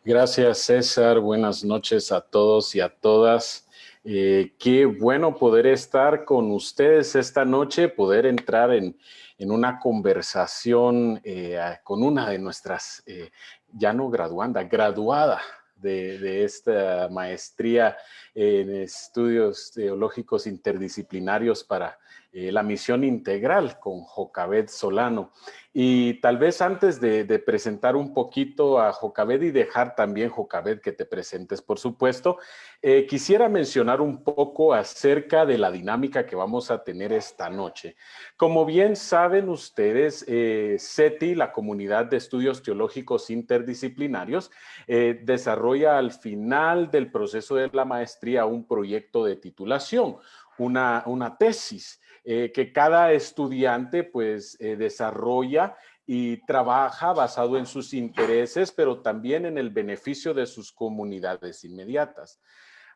Gracias, César. Buenas noches a todos y a todas. Qué bueno poder estar con ustedes esta noche, poder entrar en una conversación con una de nuestras, ya no graduanda, graduada de esta maestría en estudios teológicos interdisciplinarios para la misión integral con Jocabed Solano. Y tal vez antes de presentar un poquito a Jocabed y dejar también, Jocabed, que te presentes, por supuesto, quisiera mencionar un poco acerca de la dinámica que vamos a tener esta noche. Como bien saben ustedes, CETI, la Comunidad de Estudios Teológicos Interdisciplinarios, desarrolla al final del proceso de la maestría un proyecto de titulación, una tesis. Que cada estudiante pues desarrolla y trabaja basado en sus intereses, pero también en el beneficio de sus comunidades inmediatas.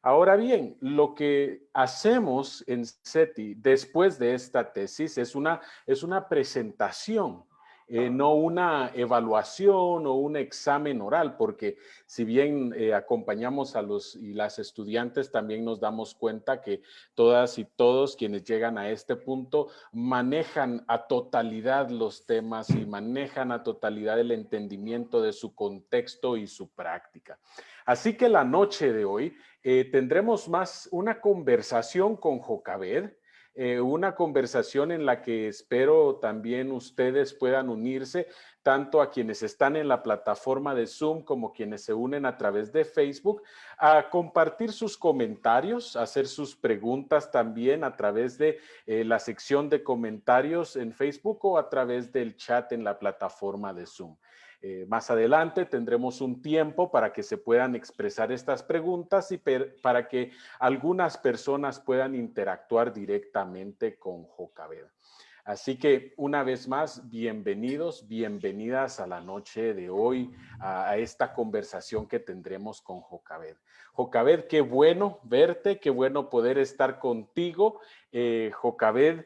Ahora bien, lo que hacemos en CETI después de esta tesis es una presentación, no una evaluación o un examen oral, porque si bien acompañamos a los y las estudiantes, también nos damos cuenta que todas y todos quienes llegan a este punto manejan a totalidad los temas y manejan a totalidad el entendimiento de su contexto y su práctica. Así que la noche de hoy tendremos más una conversación con Jocabed, una conversación en la que espero también ustedes puedan unirse, tanto a quienes están en la plataforma de Zoom como quienes se unen a través de Facebook, a compartir sus comentarios, a hacer sus preguntas también a través de la sección de comentarios en Facebook o a través del chat en la plataforma de Zoom. Más adelante tendremos un tiempo para que se puedan expresar estas preguntas y para que algunas personas puedan interactuar directamente con Jocabed. Así que una vez más, bienvenidos, bienvenidas a la noche de hoy, a esta conversación que tendremos con Jocabed. Jocabed, qué bueno verte, qué bueno poder estar contigo. Jocabed,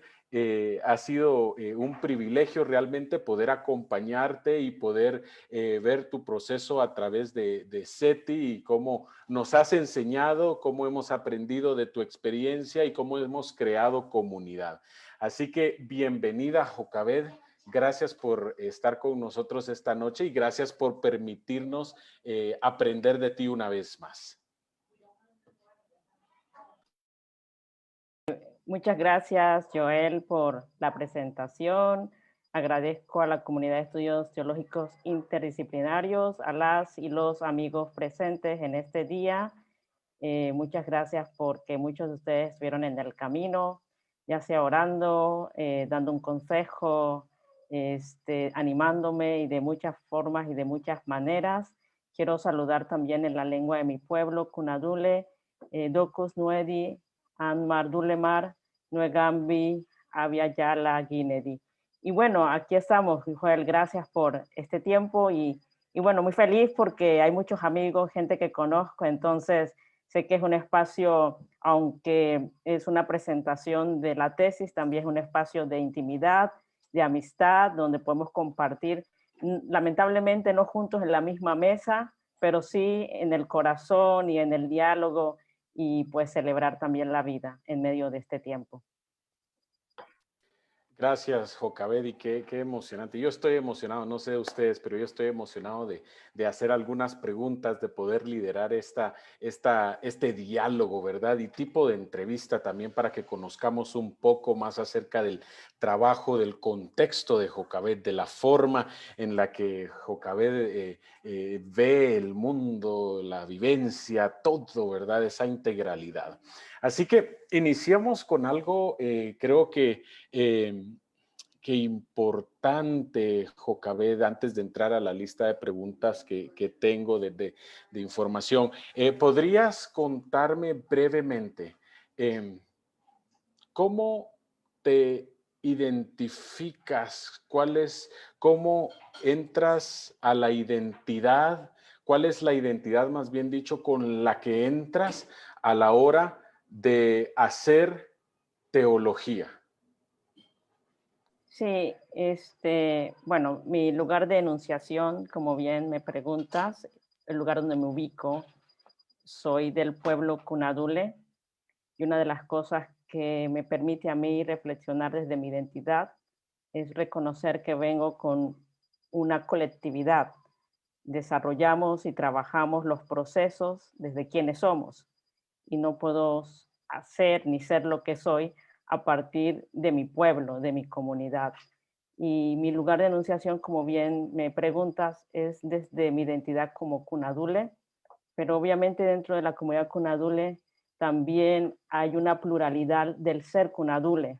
ha sido un privilegio realmente poder acompañarte y poder ver tu proceso a través de CETI y cómo nos has enseñado, cómo hemos aprendido de tu experiencia y cómo hemos creado comunidad. Así que bienvenida, Jocabed. Gracias por estar con nosotros esta noche y gracias por permitirnos aprender de ti una vez más. Muchas gracias, Joel, por la presentación. Agradezco a la comunidad de estudios teológicos interdisciplinarios, a las y los amigos presentes en este día. Muchas gracias porque muchos de ustedes estuvieron en el camino, ya sea orando, dando un consejo, animándome y de muchas formas y de muchas maneras. Quiero saludar también en la lengua de mi pueblo, Kunadule, Docus Nuedi, Anmar Dulemar, Nuegambi, Aviala, Guinedi. Y bueno, aquí estamos, Joel, gracias por este tiempo y bueno, muy feliz porque hay muchos amigos, gente que conozco, entonces sé que es un espacio, aunque es una presentación de la tesis, también es un espacio de intimidad, de amistad, donde podemos compartir, lamentablemente no juntos en la misma mesa, pero sí en el corazón y en el diálogo y pues celebrar también la vida en medio de este tiempo. Gracias, Jocabed, y qué emocionante. Yo estoy emocionado, no sé de ustedes, pero yo estoy emocionado de hacer algunas preguntas, de poder liderar este diálogo, ¿verdad? Y tipo de entrevista también para que conozcamos un poco más acerca del trabajo, del contexto de Jocabed, de la forma en la que Jocabed ve el mundo, la vivencia, todo, ¿verdad? Esa integralidad. Así que iniciamos con algo, creo que importante, Jocabed, antes de entrar a la lista de preguntas que tengo de información. ¿Podrías contarme brevemente cómo te identificas? ¿Cómo entras a la identidad? ¿Cuál es la identidad, más bien dicho, con la que entras a la hora de hacer teología? Sí, bueno, mi lugar de enunciación, como bien me preguntas, el lugar donde me ubico. Soy del pueblo Cunadule y una de las cosas que me permite a mí reflexionar desde mi identidad es reconocer que vengo con una colectividad. Desarrollamos y trabajamos los procesos desde quienes somos y no puedo hacer ni ser lo que soy a partir de mi pueblo, de mi comunidad. Y mi lugar de enunciación, como bien me preguntas, es desde mi identidad como Cunadule, pero obviamente dentro de la comunidad Cunadule también hay una pluralidad del ser Cunadule.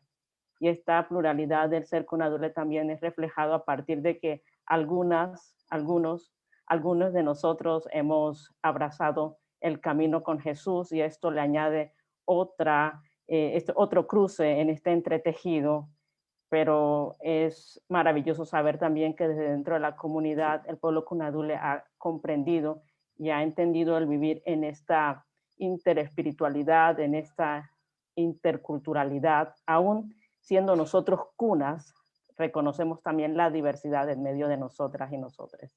Y esta pluralidad del ser Cunadule también es reflejado a partir de que algunos de nosotros hemos abrazado el camino con Jesús y esto le añade otro cruce en este entretejido, pero es maravilloso saber también que desde dentro de la comunidad el pueblo Cunadule ha comprendido y ha entendido el vivir en esta interespiritualidad, en esta interculturalidad, aún siendo nosotros cunas, reconocemos también la diversidad en medio de nosotras y nosotros.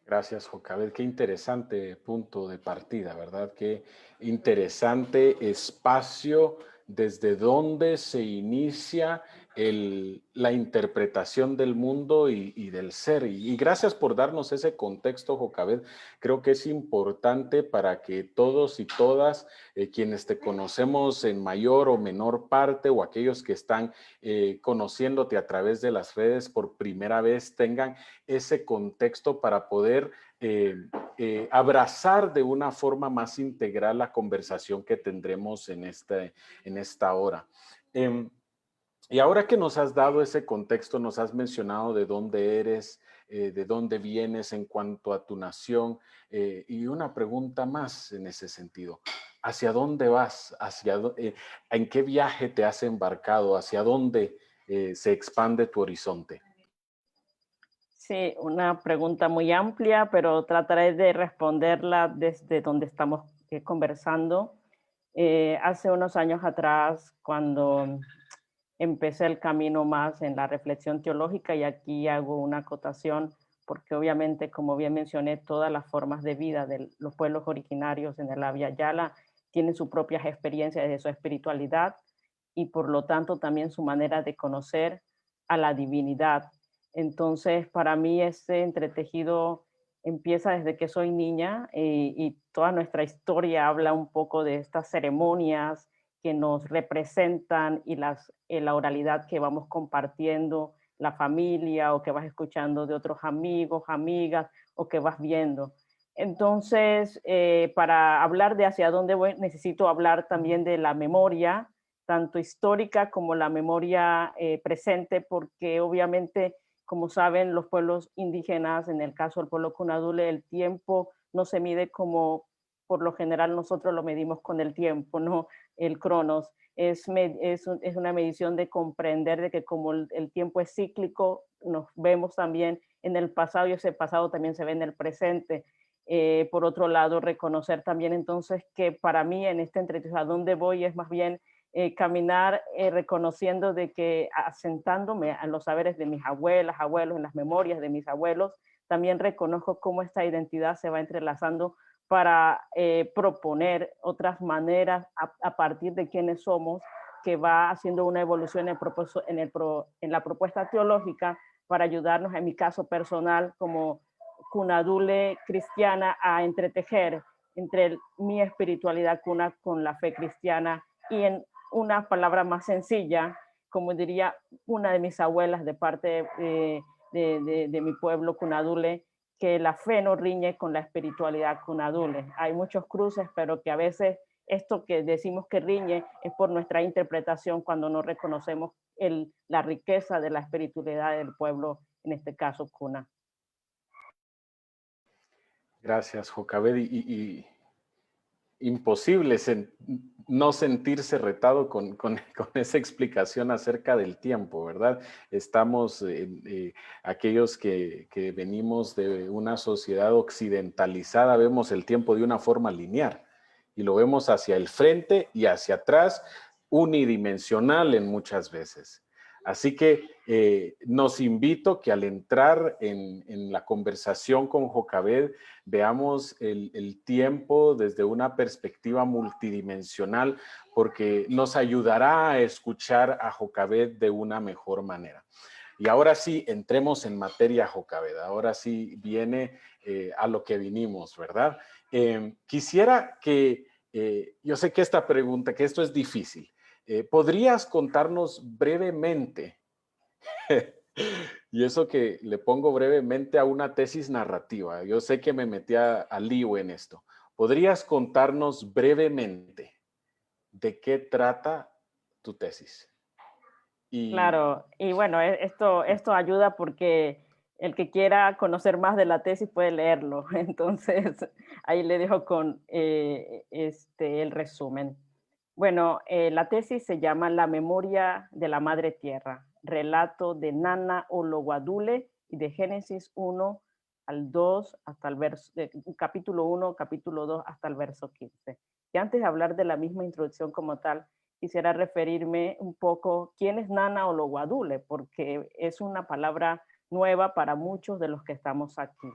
Gracias, Jocabet. Qué interesante punto de partida, ¿verdad? Qué interesante espacio desde donde se inicia la interpretación del mundo y del ser. Y gracias por darnos ese contexto, Jocabet. Creo que es importante para que todos y todas quienes te conocemos en mayor o menor parte o aquellos que están conociéndote a través de las redes por primera vez tengan ese contexto para poder abrazar de una forma más integral la conversación que tendremos en esta hora. Y ahora que nos has dado ese contexto, nos has mencionado de dónde eres, de dónde vienes en cuanto a tu nación, y una pregunta más en ese sentido. ¿Hacia dónde vas? ¿En qué viaje te has embarcado? ¿Hacia dónde se expande tu horizonte? Sí, una pregunta muy amplia, pero trataré de responderla desde donde estamos conversando. Hace unos años atrás, cuando empecé el camino más en la reflexión teológica, y aquí hago una acotación, porque obviamente, como bien mencioné, todas las formas de vida de los pueblos originarios en el Abya Yala tienen sus propias experiencias de su espiritualidad y por lo tanto también su manera de conocer a la divinidad. Entonces, para mí ese entretejido empieza desde que soy niña y toda nuestra historia habla un poco de estas ceremonias que nos representan y la oralidad que vamos compartiendo, la familia o que vas escuchando de otros amigos, amigas o que vas viendo. Entonces, para hablar de hacia dónde voy, necesito hablar también de la memoria, tanto histórica como la memoria presente, porque obviamente, como saben, los pueblos indígenas, en el caso del pueblo Cunadule, el tiempo no se mide como por lo general nosotros lo medimos con el tiempo, ¿no? El cronos. Es una medición de comprender de que como el tiempo es cíclico, nos vemos también en el pasado y ese pasado también se ve en el presente. Por otro lado, reconocer también entonces que para mí en este entretenimiento, a dónde voy es más bien caminar reconociendo de que asentándome a los saberes de mis abuelas, abuelos, en las memorias de mis abuelos, también reconozco cómo esta identidad se va entrelazando para proponer otras maneras a partir de quiénes somos, que va haciendo una evolución en la propuesta teológica para ayudarnos, en mi caso personal, como cunadule cristiana, a entretejer entre mi espiritualidad cuna con la fe cristiana y en una palabra más sencilla, como diría una de mis abuelas de parte de mi pueblo cunadule, que la fe no riñe con la espiritualidad cunadule. Hay muchos cruces, pero que a veces esto que decimos que riñe es por nuestra interpretación cuando no reconocemos la riqueza de la espiritualidad del pueblo, en este caso cuna. Gracias, Jocabed. Y imposible no sentirse retado con esa explicación acerca del tiempo, ¿verdad? Estamos, aquellos que venimos de una sociedad occidentalizada, vemos el tiempo de una forma lineal y lo vemos hacia el frente y hacia atrás, unidimensional en muchas veces. Así que nos invito que al entrar en la conversación con Jocabed veamos el tiempo desde una perspectiva multidimensional, porque nos ayudará a escuchar a Jocabed de una mejor manera. Y ahora sí, entremos en materia, Jocabed. Ahora sí viene a lo que vinimos, ¿verdad? Quisiera que, yo sé que esta pregunta, que esto es difícil, ¿podrías contarnos brevemente, y eso que le pongo brevemente a una tesis narrativa? Yo sé que me metí a lío en esto. ¿Podrías contarnos brevemente de qué trata tu tesis? Y Claro, y bueno, esto ayuda porque el que quiera conocer más de la tesis puede leerlo. Entonces, ahí le dejo con el resumen. Bueno, la tesis se llama La memoria de la Madre Tierra, relato de Nana Olowadule y de Génesis 1 al 2 hasta el verso, capítulo 1, capítulo 2 hasta el verso 15. Y antes de hablar de la misma introducción como tal, quisiera referirme un poco quién es Nana Olowadule, porque es una palabra nueva para muchos de los que estamos aquí.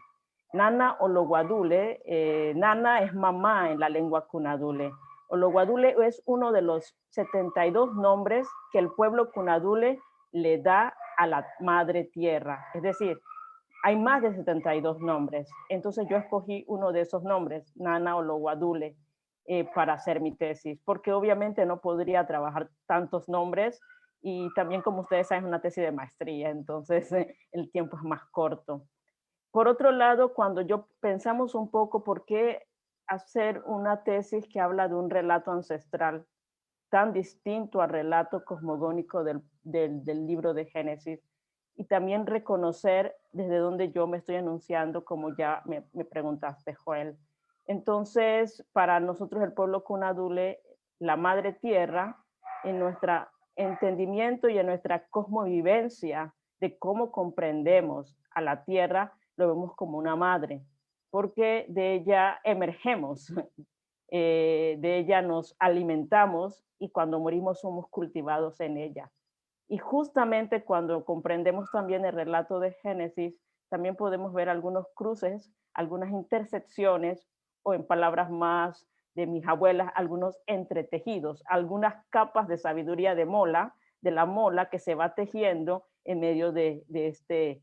Nana Olowadule, Nana es mamá en la lengua Kunadule. Olowadule es uno de los 72 nombres que el pueblo Kunadule le da a la madre tierra. Es decir, hay más de 72 nombres. Entonces yo escogí uno de esos nombres, Nana Olowadule, para hacer mi tesis, porque obviamente no podría trabajar tantos nombres y también, como ustedes saben, es una tesis de maestría, entonces el tiempo es más corto. Por otro lado, cuando yo pensamos un poco por qué hacer una tesis que habla de un relato ancestral tan distinto al relato cosmogónico del libro de Génesis, y también reconocer desde dónde yo me estoy enunciando, como ya me preguntaste, Joel. Entonces, para nosotros el pueblo Kunadule, la madre tierra, en nuestro entendimiento y en nuestra cosmovivencia de cómo comprendemos a la tierra, lo vemos como una madre, porque de ella emergemos, de ella nos alimentamos y cuando morimos somos cultivados en ella. Y justamente cuando comprendemos también el relato de Génesis, también podemos ver algunos cruces, algunas intersecciones, o en palabras más de mis abuelas, algunos entretejidos, algunas capas de sabiduría de la mola que se va tejiendo en medio de este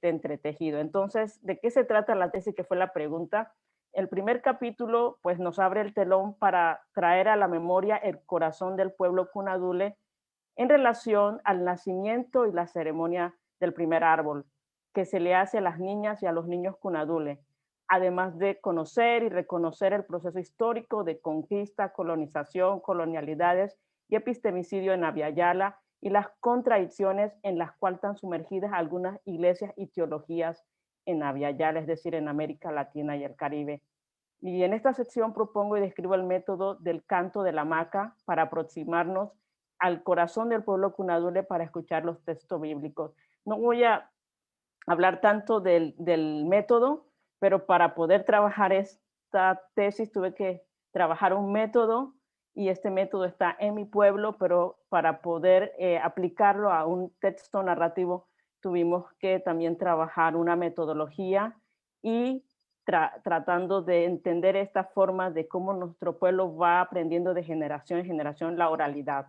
entretejido. Entonces, ¿de qué se trata la tesis? Que fue la pregunta. El primer capítulo pues nos abre el telón para traer a la memoria el corazón del pueblo Kunadule en relación al nacimiento y la ceremonia del primer árbol que se le hace a las niñas y a los niños Kunadule, además de conocer y reconocer el proceso histórico de conquista, colonización, colonialidades y epistemicidio en Abya y las contradicciones en las cuales están sumergidas algunas iglesias y teologías en Abya, es decir, en América Latina y el Caribe. Y en esta sección propongo y describo el método del canto de la hamaca para aproximarnos al corazón del pueblo Kunadule para escuchar los textos bíblicos. No voy a hablar tanto del método, pero para poder trabajar esta tesis tuve que trabajar un método y este método está en mi pueblo, pero para poder aplicarlo a un texto narrativo tuvimos que también trabajar una metodología y tratando de entender esta forma de cómo nuestro pueblo va aprendiendo de generación en generación la oralidad.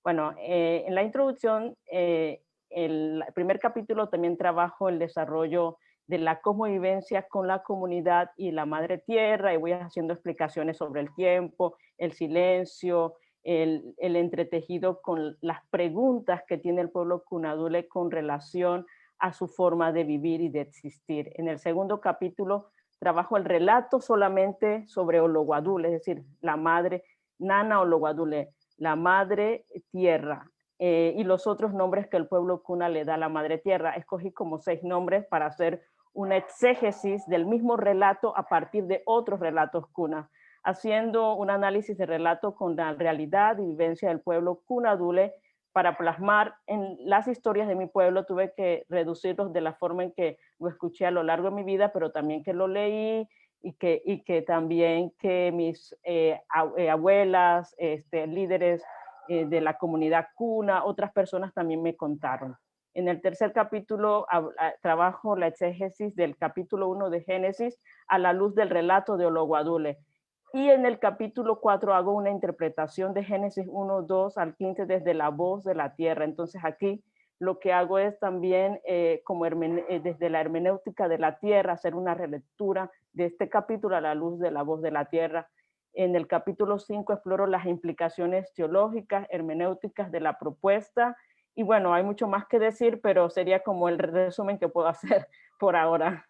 Bueno, en la introducción, el primer capítulo también trabajo el desarrollo de la convivencia con la comunidad y la madre tierra, y voy haciendo explicaciones sobre el tiempo, el silencio, el entretejido con las preguntas que tiene el pueblo Kunadule con relación a su forma de vivir y de existir. En el segundo capítulo trabajo el relato solamente sobre Olowadule, es decir, la madre Nana Olowadule, la madre tierra, y los otros nombres que el pueblo Kuna le da a la madre tierra. Escogí como 6 nombres para hacer una exégesis del mismo relato a partir de otros relatos Kuna, haciendo un análisis de relato con la realidad y vivencia del pueblo Kunadule. Para plasmar en las historias de mi pueblo tuve que reducirlos de la forma en que lo escuché a lo largo de mi vida, pero también que lo leí y que también que mis abuelas, líderes de la comunidad cuna, otras personas también me contaron. En el tercer capítulo trabajo la exégesis del capítulo 1 de Génesis a la luz del relato de Ologuadule. Y en el capítulo 4 hago una interpretación de Génesis 1, 2 al 15 desde la voz de la tierra. Entonces aquí lo que hago es también desde la hermenéutica de la tierra hacer una relectura de este capítulo a la luz de la voz de la tierra. En el capítulo 5 exploro las implicaciones teológicas, hermenéuticas de la propuesta. Y bueno, hay mucho más que decir, pero sería como el resumen que puedo hacer por ahora.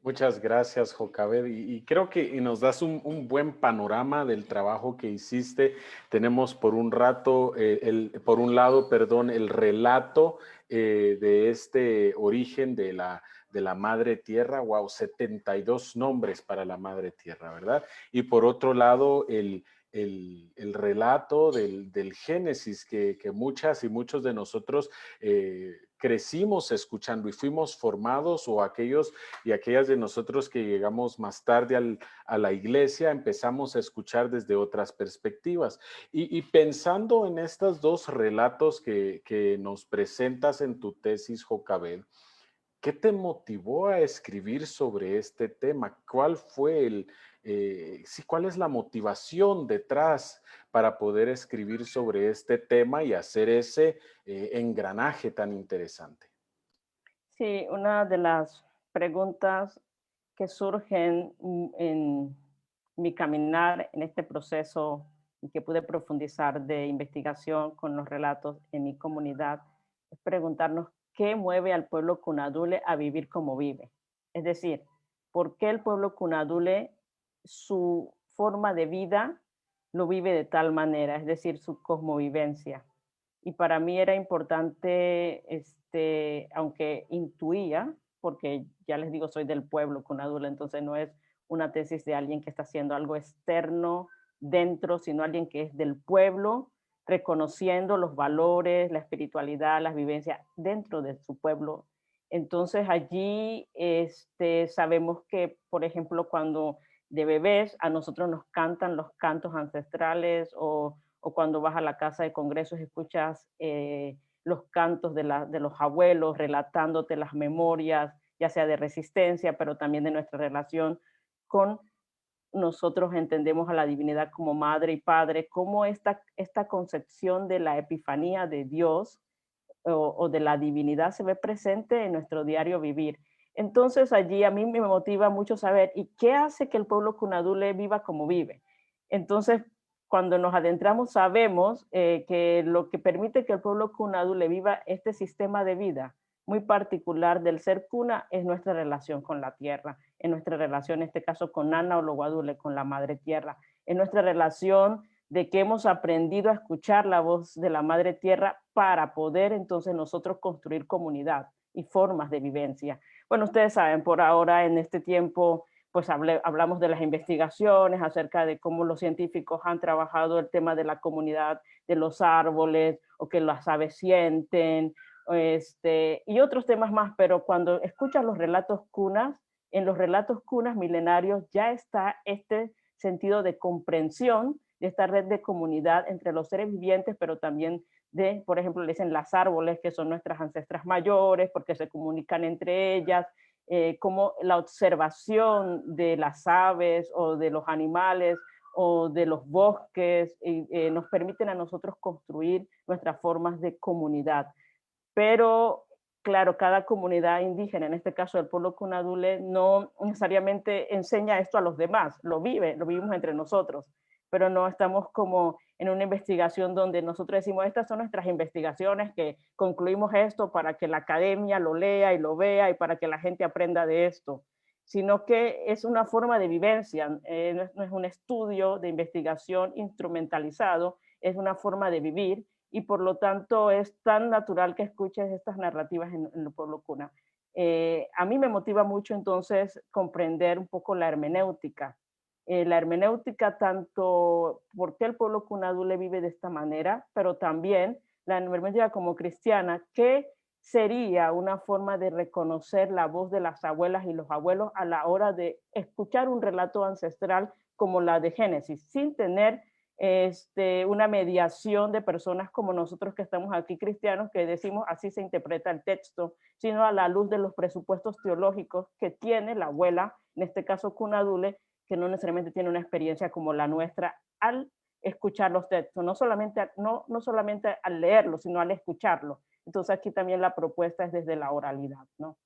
Muchas gracias, Jocabed. Y creo que nos das un buen panorama del trabajo que hiciste. Tenemos por un lado, el relato de este origen de la Madre Tierra. Wow, 72 nombres para la Madre Tierra, ¿verdad? Y por otro lado, el relato del Génesis que muchas y muchos de nosotros crecimos escuchando y fuimos formados, o aquellos y aquellas de nosotros que llegamos más tarde a la iglesia, empezamos a escuchar desde otras perspectivas. Y pensando en estos dos relatos que nos presentas en tu tesis, Jocabed, ¿qué te motivó a escribir sobre este tema? ¿Cuál fue cuál es la motivación detrás para poder escribir sobre este tema y hacer ese engranaje tan interesante? Sí, una de las preguntas que surgen en mi caminar en este proceso y que pude profundizar de investigación con los relatos en mi comunidad es preguntarnos qué mueve al pueblo Cunadule a vivir como vive. Es decir, ¿por qué el pueblo Cunadule, su forma de vida, lo vive de tal manera? Es decir, su cosmovivencia. Y para mí era importante, aunque intuía, porque ya les digo, soy del pueblo Cunadula, entonces no es una tesis de alguien que está haciendo algo externo dentro, sino alguien que es del pueblo, reconociendo los valores, la espiritualidad, las vivencias dentro de su pueblo. Entonces allí sabemos que, por ejemplo, cuando de bebés a nosotros nos cantan los cantos ancestrales, o cuando vas a la casa de congresos escuchas los cantos de los abuelos relatándote las memorias, ya sea de resistencia, pero también de nuestra relación con nosotros. Entendemos a la divinidad como madre y padre, cómo esta concepción de la epifanía de Dios o de la divinidad se ve presente en nuestro diario vivir. Entonces allí a mí me motiva mucho saber, ¿y qué hace que el pueblo Cunadule viva como vive? Entonces, cuando nos adentramos, sabemos que lo que permite que el pueblo Cunadule viva este sistema de vida muy particular del ser cuna es nuestra relación con la tierra, en nuestra relación, en este caso, con Nana Ologuadule, con la madre tierra, en nuestra relación de que hemos aprendido a escuchar la voz de la madre tierra para poder entonces nosotros construir comunidad y formas de vivencia. Bueno, ustedes saben, por ahora en este tiempo pues hablamos de las investigaciones acerca de cómo los científicos han trabajado el tema de la comunidad de los árboles, o que las aves sienten, y otros temas más, pero cuando escuchas los relatos cunas, en los relatos cunas milenarios ya está este sentido de comprensión de esta red de comunidad entre los seres vivientes, pero también de, por ejemplo, le dicen las árboles, que son nuestras ancestras mayores, porque se comunican entre ellas, como la observación de las aves o de los animales o de los bosques nos permiten a nosotros construir nuestras formas de comunidad. Pero claro, cada comunidad indígena, en este caso el pueblo Cunadule, no necesariamente enseña esto a los demás, lo vivimos entre nosotros, pero no estamos como en una investigación donde nosotros decimos, estas son nuestras investigaciones, que concluimos esto para que la academia lo lea y lo vea y para que la gente aprenda de esto, sino que es una forma de vivencia, no es un estudio de investigación instrumentalizado, es una forma de vivir, y por lo tanto es tan natural que escuches estas narrativas en el pueblo cuna. A mí me motiva mucho entonces comprender un poco la hermenéutica tanto por qué el pueblo cunadule vive de esta manera, pero también la hermenéutica como cristiana, que sería una forma de reconocer la voz de las abuelas y los abuelos a la hora de escuchar un relato ancestral como la de Génesis, sin tener una mediación de personas como nosotros que estamos aquí cristianos, que decimos así se interpreta el texto, sino a la luz de los presupuestos teológicos que tiene la abuela, en este caso Cunadule, que no necesariamente tiene una experiencia como la nuestra al escuchar los textos, no solamente al leerlo, sino al escucharlo. Entonces aquí también la propuesta es desde la oralidad, ¿no?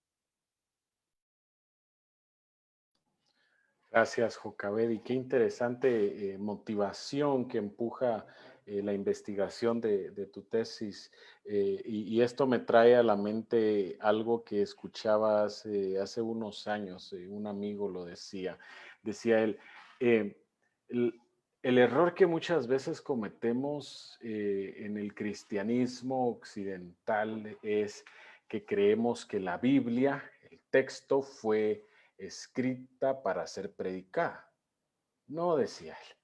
Gracias, Jocabedi. Qué interesante motivación que empuja la investigación de tu tesis. Y esto me trae a la mente algo que escuchaba hace unos años. Un amigo lo decía. Decía él, eh, el, el error que muchas veces cometemos en el cristianismo occidental es que creemos que la Biblia, el texto, fue escrita para ser predicada. No, decía él.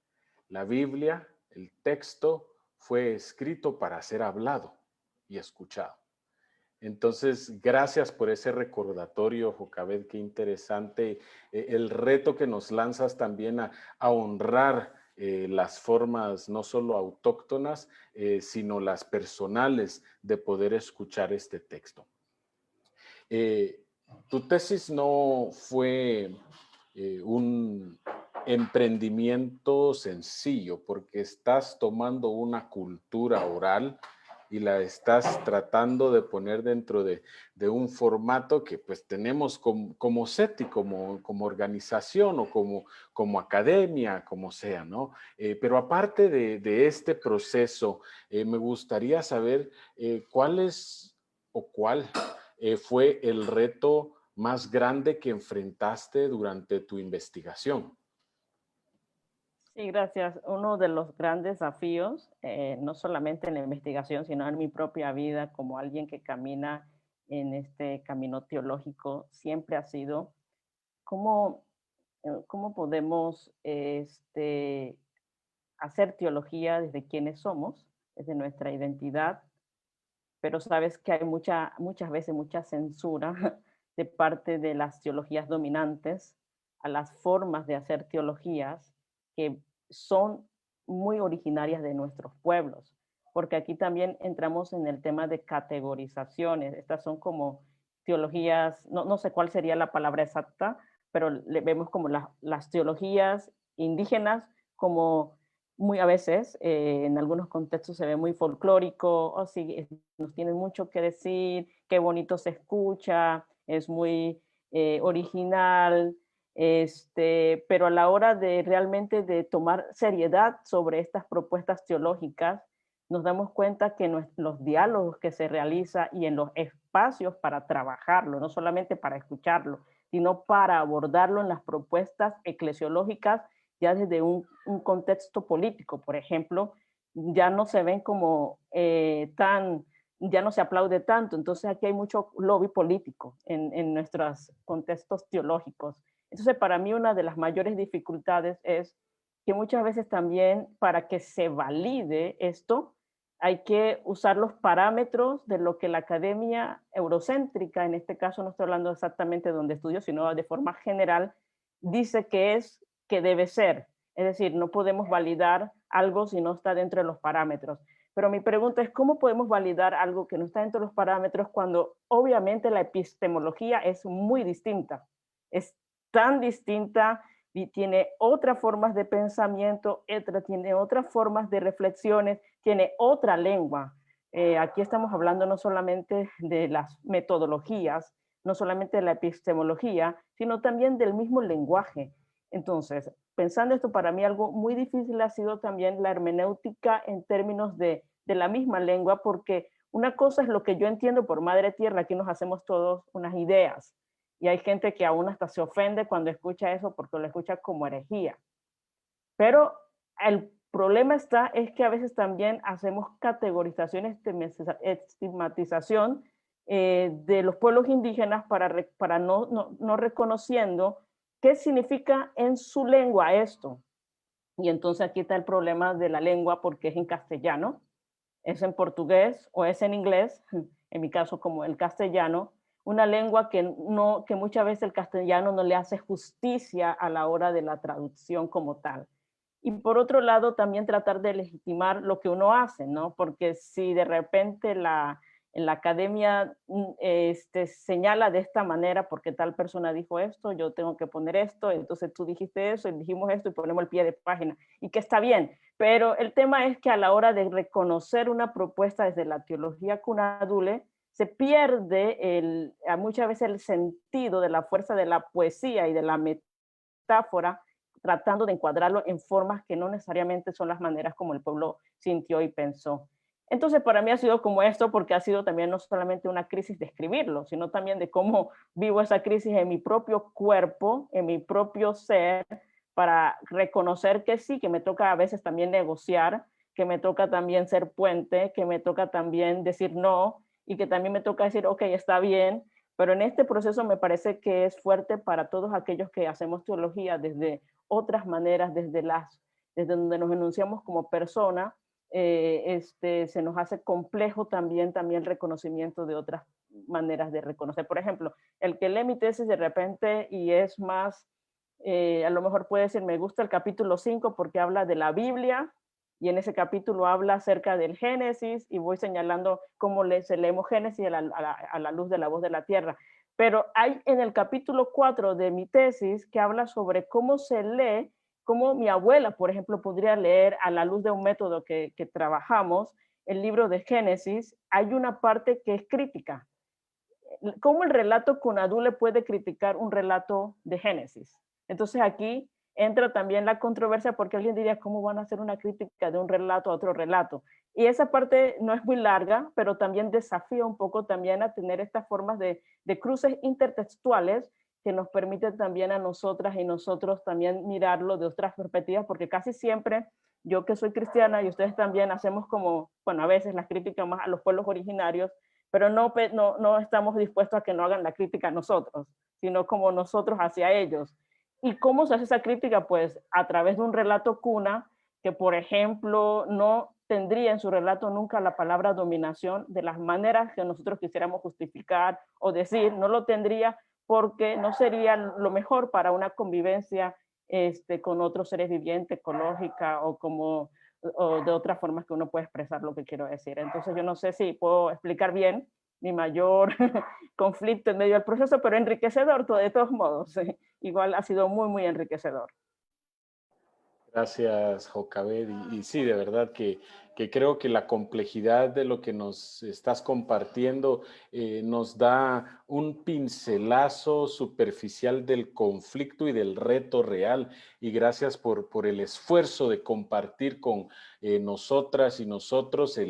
La Biblia, el texto, fue escrito para ser hablado y escuchado. Entonces, gracias por ese recordatorio, Jocabed, qué interesante. El reto que nos lanzas también a honrar las formas no solo autóctonas, sino las personales de poder escuchar este texto. Tu tesis no fue un emprendimiento sencillo porque estás tomando una cultura oral y la estás tratando de poner dentro de un formato que pues tenemos como CETI, como organización o como academia, como sea, ¿no? Pero aparte de este proceso, me gustaría saber cuál es o cuál fue el reto más grande que enfrentaste durante tu investigación. Sí, gracias. Uno de los grandes desafíos, no solamente en la investigación, sino en mi propia vida como alguien que camina en este camino teológico, siempre ha sido cómo, cómo podemos hacer teología desde quienes somos, desde nuestra identidad, pero sabes que hay muchas veces mucha censura de parte de las teologías dominantes a las formas de hacer teologías que son muy originarias de nuestros pueblos, porque aquí también entramos en el tema de categorizaciones. Estas son como teologías, no sé cuál sería la palabra exacta, pero vemos como las teologías indígenas como muy a veces, en algunos contextos se ve muy folclórico, o sí, nos tienen mucho que decir, qué bonito se escucha, es muy original, pero a la hora de realmente de tomar seriedad sobre estas propuestas teológicas, nos damos cuenta que los diálogos que se realizan y en los espacios para trabajarlo, no solamente para escucharlo, sino para abordarlo en las propuestas eclesiológicas ya desde un contexto político, por ejemplo, ya no se ven como ya no se aplaude tanto. Entonces aquí hay mucho lobby político en nuestros contextos teológicos. Entonces para mí una de las mayores dificultades es que muchas veces también para que se valide esto, hay que usar los parámetros de lo que la academia eurocéntrica, en este caso no estoy hablando exactamente de donde estudio, sino de forma general, dice que debe ser. Es decir, no podemos validar algo si no está dentro de los parámetros. Pero mi pregunta es, ¿cómo podemos validar algo que no está dentro de los parámetros cuando obviamente la epistemología es muy distinta? Es tan distinta y tiene otras formas de pensamiento, tiene otras formas de reflexiones, tiene otra lengua. Aquí estamos hablando no solamente de las metodologías, no solamente de la epistemología, sino también del mismo lenguaje. Entonces, pensando esto, para mí algo muy difícil ha sido también la hermenéutica en términos de la misma lengua, porque una cosa es lo que yo entiendo por madre tierra, aquí nos hacemos todos unas ideas, y hay gente que aún hasta se ofende cuando escucha eso porque lo escucha como herejía. Pero el problema es que a veces también hacemos categorizaciones, estigmatización de los pueblos indígenas para no reconociendo qué significa en su lengua esto. Y entonces aquí está el problema de la lengua porque es en castellano, es en portugués o es en inglés, en mi caso como el castellano, una lengua que muchas veces el castellano no le hace justicia a la hora de la traducción como tal. Y por otro lado, también tratar de legitimar lo que uno hace, ¿no? Porque si de repente en la academia señala de esta manera porque tal persona dijo esto, yo tengo que poner esto, entonces tú dijiste eso y dijimos esto y ponemos el pie de página, y que está bien. Pero el tema es que a la hora de reconocer una propuesta desde la teología Cunadule, se pierde muchas veces el sentido de la fuerza de la poesía y de la metáfora, tratando de encuadrarlo en formas que no necesariamente son las maneras como el pueblo sintió y pensó. Entonces, para mí ha sido como esto, porque ha sido también no solamente una crisis de escribirlo, sino también de cómo vivo esa crisis en mi propio cuerpo, en mi propio ser, para reconocer que sí, que me toca a veces también negociar, que me toca también ser puente, que me toca también decir no, y que también me toca decir, ok, está bien, pero en este proceso me parece que es fuerte para todos aquellos que hacemos teología desde otras maneras, desde donde nos enunciamos como persona, se nos hace complejo también el reconocimiento de otras maneras de reconocer. Por ejemplo, el que lee mi tesis de repente y es más, a lo mejor puede decir, me gusta el capítulo 5 porque habla de la Biblia, y en ese capítulo habla acerca del Génesis, y voy señalando cómo leemos Génesis a la luz de la voz de la tierra. Pero hay en el capítulo 4 de mi tesis que habla sobre cómo se lee, cómo mi abuela, por ejemplo, podría leer a la luz de un método que trabajamos, el libro de Génesis. Hay una parte que es crítica. ¿Cómo el relato Cunadule puede criticar un relato de Génesis? Entonces aquí entra también la controversia, porque alguien diría, ¿cómo van a hacer una crítica de un relato a otro relato? Y esa parte no es muy larga, pero también desafía un poco también a tener estas formas de cruces intertextuales que nos permiten también a nosotras y nosotros también mirarlo de otras perspectivas, porque casi siempre yo, que soy cristiana, y ustedes también, hacemos como, bueno, a veces las críticas más a los pueblos originarios, pero no estamos dispuestos a que no hagan la crítica a nosotros, sino como nosotros hacia ellos. ¿Y cómo se hace esa crítica? Pues a través de un relato cuna, que por ejemplo no tendría en su relato nunca la palabra dominación de las maneras que nosotros quisiéramos justificar o decir, no lo tendría, porque no sería lo mejor para una convivencia con otros seres vivientes, ecológica, o de otras formas que uno puede expresar lo que quiero decir. Entonces yo no sé si puedo explicar bien mi mayor conflicto en medio del proceso, pero enriquecedor de todos modos. Igual ha sido muy, muy enriquecedor. Gracias, Jocabed. Y sí, de verdad que creo que la complejidad de lo que nos estás compartiendo nos da un pincelazo superficial del conflicto y del reto real. Y gracias por el esfuerzo de compartir con nosotras y nosotros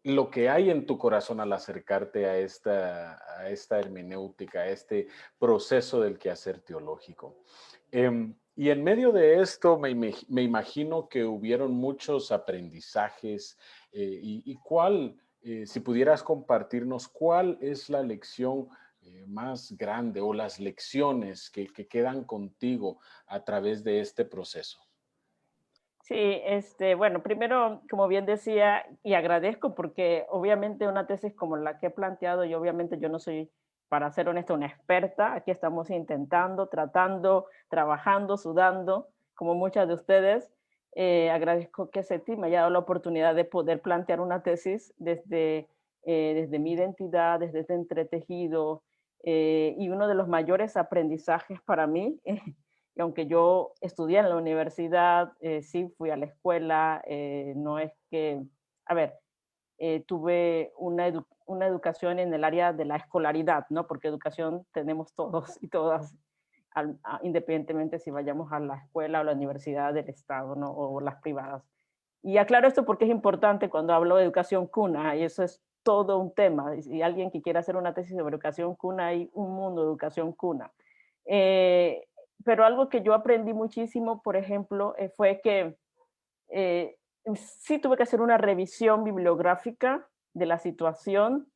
lo que hay en tu corazón al acercarte a esta hermenéutica, a este proceso del quehacer teológico. Y en medio de esto me imagino que hubieron muchos aprendizajes si pudieras compartirnos, ¿cuál es la lección más grande o las lecciones que quedan contigo a través de este proceso? Sí, bueno, primero, como bien decía, y agradezco porque obviamente una tesis como la que he planteado, y obviamente yo no soy, para ser honesta, una experta, aquí estamos intentando, tratando, trabajando, sudando, como muchas de ustedes. Agradezco que CETI me haya dado la oportunidad de poder plantear una tesis desde mi identidad, desde este entretejido, y uno de los mayores aprendizajes para mí y aunque yo estudié en la universidad, sí fui a la escuela, no es que, a ver, tuve una educación en el área de la escolaridad, ¿no? Porque educación tenemos todos y todas, independientemente si vayamos a la escuela o la universidad del Estado, ¿no? O las privadas. Y aclaro esto porque es importante cuando hablo de educación cuna, y eso es todo un tema. Y alguien que quiera hacer una tesis sobre educación cuna, hay un mundo de educación cuna. Eh, pero algo que yo aprendí muchísimo, por ejemplo, fue que eh, sí tuve que hacer una revisión bibliográfica de la situación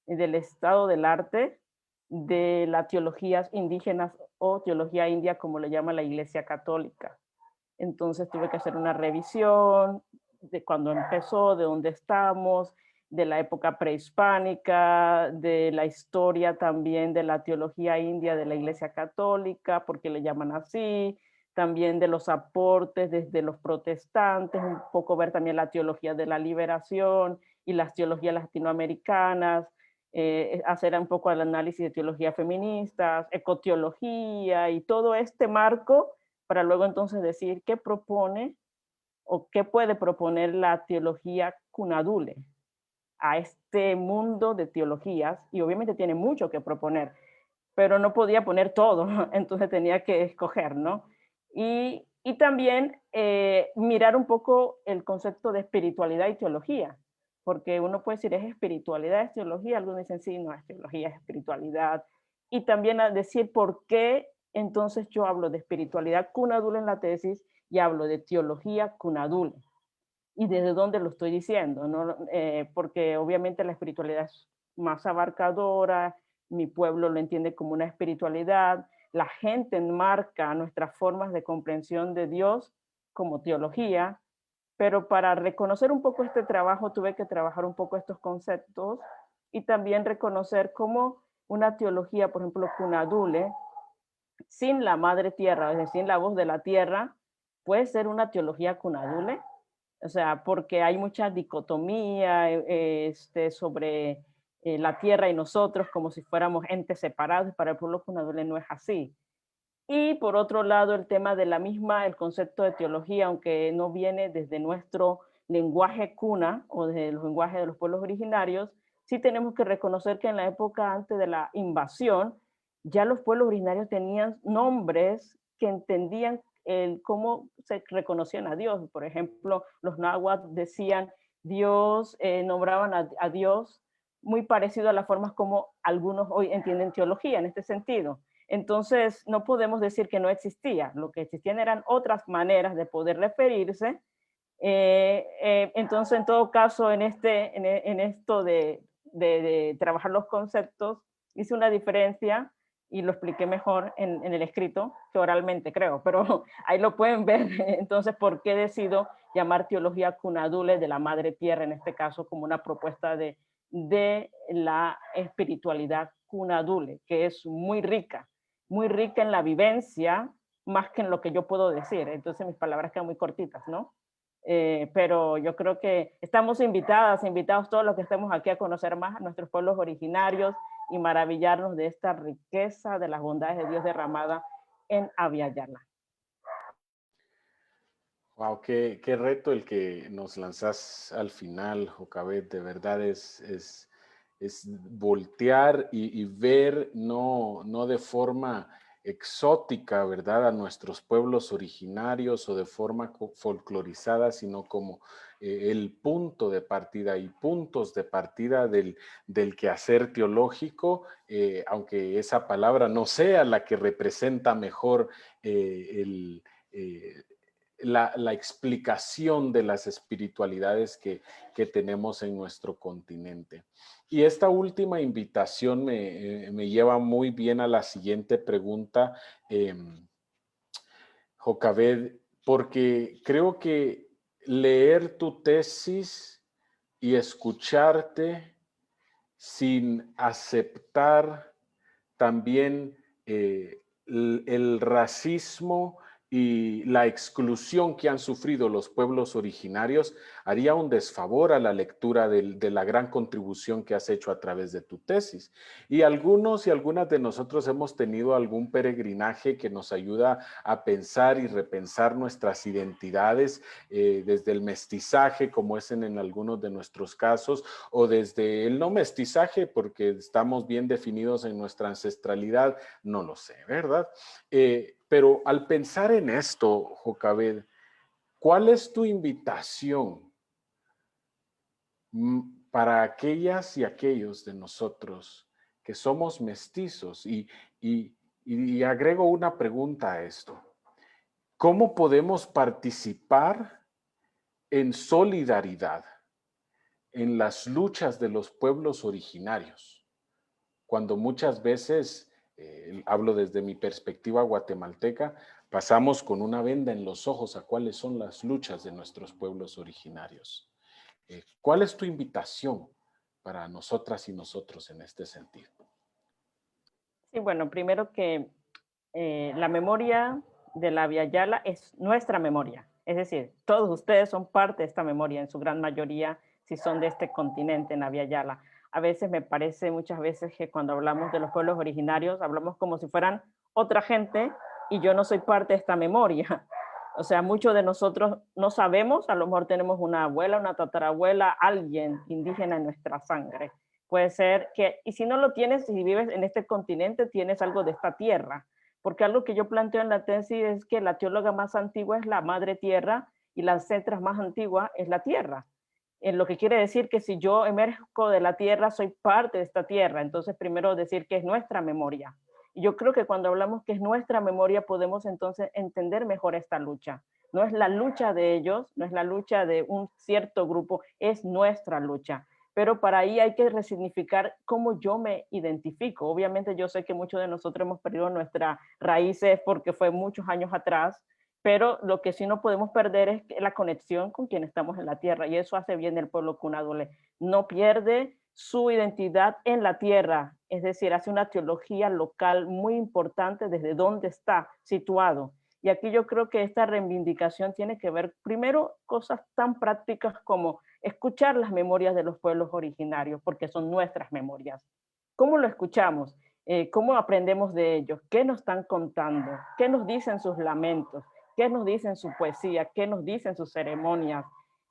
del estado del arte, de las teologías indígenas o teología india, como le llama la Iglesia Católica. Entonces tuve que hacer una revisión de cuándo empezó, de dónde estamos, de la época prehispánica, de la historia también de la teología india de la Iglesia Católica, porque le llaman así, también de los aportes desde los protestantes, un poco ver también la teología de la liberación y las teologías latinoamericanas, hacer un poco el análisis de teología feministas, ecoteología y todo este marco para luego entonces decir qué propone o qué puede proponer la teología Cunadule a este mundo de teologías, y obviamente tiene mucho que proponer, pero no podía poner todo, entonces tenía que escoger, ¿no? Y también mirar un poco el concepto de espiritualidad y teología, porque uno puede decir, ¿es espiritualidad, es teología? Algunos dicen, sí, no, es teología, es espiritualidad. Y también a decir por qué entonces yo hablo de espiritualidad cunadule en la tesis y hablo de teología cunadule y desde dónde lo estoy diciendo, ¿no? Porque obviamente la espiritualidad es más abarcadora, mi pueblo lo entiende como una espiritualidad, la gente enmarca nuestras formas de comprensión de Dios como teología, pero para reconocer un poco este trabajo tuve que trabajar un poco estos conceptos y también reconocer cómo una teología, por ejemplo, Cunadule, sin la madre tierra, es decir, sin la voz de la tierra, puede ser una teología Cunadule, o sea, porque hay mucha dicotomía sobre la tierra y nosotros como si fuéramos entes separados, para el pueblo cunadule no es así. Y por otro lado, el tema de la misma, el concepto de teología, aunque no viene desde nuestro lenguaje cuna o desde el lenguaje de los pueblos originarios, sí tenemos que reconocer que en la época antes de la invasión, ya los pueblos originarios tenían nombres que entendían cómo se reconocían a Dios. Por ejemplo, los náhuatl decían Dios, nombraban a Dios muy parecido a las formas como algunos hoy entienden teología en este sentido. Entonces, no podemos decir que no existía. Lo que existían eran otras maneras de poder referirse. Entonces, en todo caso, en esto de trabajar los conceptos, hice una diferencia y lo expliqué mejor en el escrito que oralmente, creo, pero ahí lo pueden ver. Entonces, ¿por qué decido llamar teología cunadule de la madre tierra, en este caso, como una propuesta de la espiritualidad cunadule, que es muy rica en la vivencia, más que en lo que yo puedo decir. Entonces mis palabras quedan muy cortitas, ¿no? Pero yo creo que estamos invitados todos los que estemos aquí a conocer más a nuestros pueblos originarios y maravillarnos de esta riqueza de las bondades de Dios derramada en Abya Yala. Wow, qué reto el que nos lanzas al final, Jocabet. De verdad es voltear y ver no de forma exótica, ¿verdad? A nuestros pueblos originarios o de forma folclorizada, sino como el punto de partida y puntos de partida del quehacer teológico, aunque esa palabra no sea la que representa mejor el la explicación de las espiritualidades que tenemos en nuestro continente. Y esta última invitación me lleva muy bien a la siguiente pregunta, Jocabed, porque creo que leer tu tesis y escucharte sin aceptar también el racismo y la exclusión que han sufrido los pueblos originarios haría un desfavor a la lectura de la gran contribución que has hecho a través de tu tesis. Y algunos y algunas de nosotros hemos tenido algún peregrinaje que nos ayuda a pensar y repensar nuestras identidades, desde el mestizaje, como es en algunos de nuestros casos, o desde el no mestizaje, porque estamos bien definidos en nuestra ancestralidad, no lo sé, ¿verdad? Pero al pensar en esto, Jocabed, ¿cuál es tu invitación para aquellas y aquellos de nosotros que somos mestizos? Y agrego una pregunta a esto. ¿Cómo podemos participar en solidaridad en las luchas de los pueblos originarios, cuando muchas veces, hablo desde mi perspectiva guatemalteca, pasamos con una venda en los ojos a cuáles son las luchas de nuestros pueblos originarios? ¿Cuál es tu invitación para nosotras y nosotros en este sentido? Sí, bueno, primero que la memoria de la Via Yala es nuestra memoria. Es decir, todos ustedes son parte de esta memoria, en su gran mayoría, si son de este continente, en la Via Yala. A veces me parece, muchas veces, que cuando hablamos de los pueblos originarios, hablamos como si fueran otra gente y yo no soy parte de esta memoria. O sea, muchos de nosotros no sabemos, a lo mejor tenemos una abuela, una tatarabuela, alguien indígena en nuestra sangre. Puede ser que, y si no lo tienes, si vives en este continente, tienes algo de esta tierra. Porque algo que yo planteo en la tesis es que la teóloga más antigua es la madre tierra y la ancestra más antigua es la tierra. En lo que quiere decir que si yo emerjo de la tierra, soy parte de esta tierra. Entonces, primero decir que es nuestra memoria. Y yo creo que cuando hablamos que es nuestra memoria, podemos entonces entender mejor esta lucha. No es la lucha de ellos, no es la lucha de un cierto grupo, es nuestra lucha. Pero para ahí hay que resignificar cómo yo me identifico. Obviamente yo sé que muchos de nosotros hemos perdido nuestras raíces porque fue muchos años atrás, pero lo que sí no podemos perder es la conexión con quien estamos en la tierra, y eso hace bien el pueblo cunadole. No pierde su identidad en la tierra, es decir, hace una teología local muy importante desde dónde está situado. Y aquí yo creo que esta reivindicación tiene que ver, primero, cosas tan prácticas como escuchar las memorias de los pueblos originarios, porque son nuestras memorias. ¿Cómo lo escuchamos? ¿Cómo aprendemos de ellos? ¿Qué nos están contando? ¿Qué nos dicen sus lamentos? ¿Qué nos dicen su poesía? ¿Qué nos dicen sus ceremonias?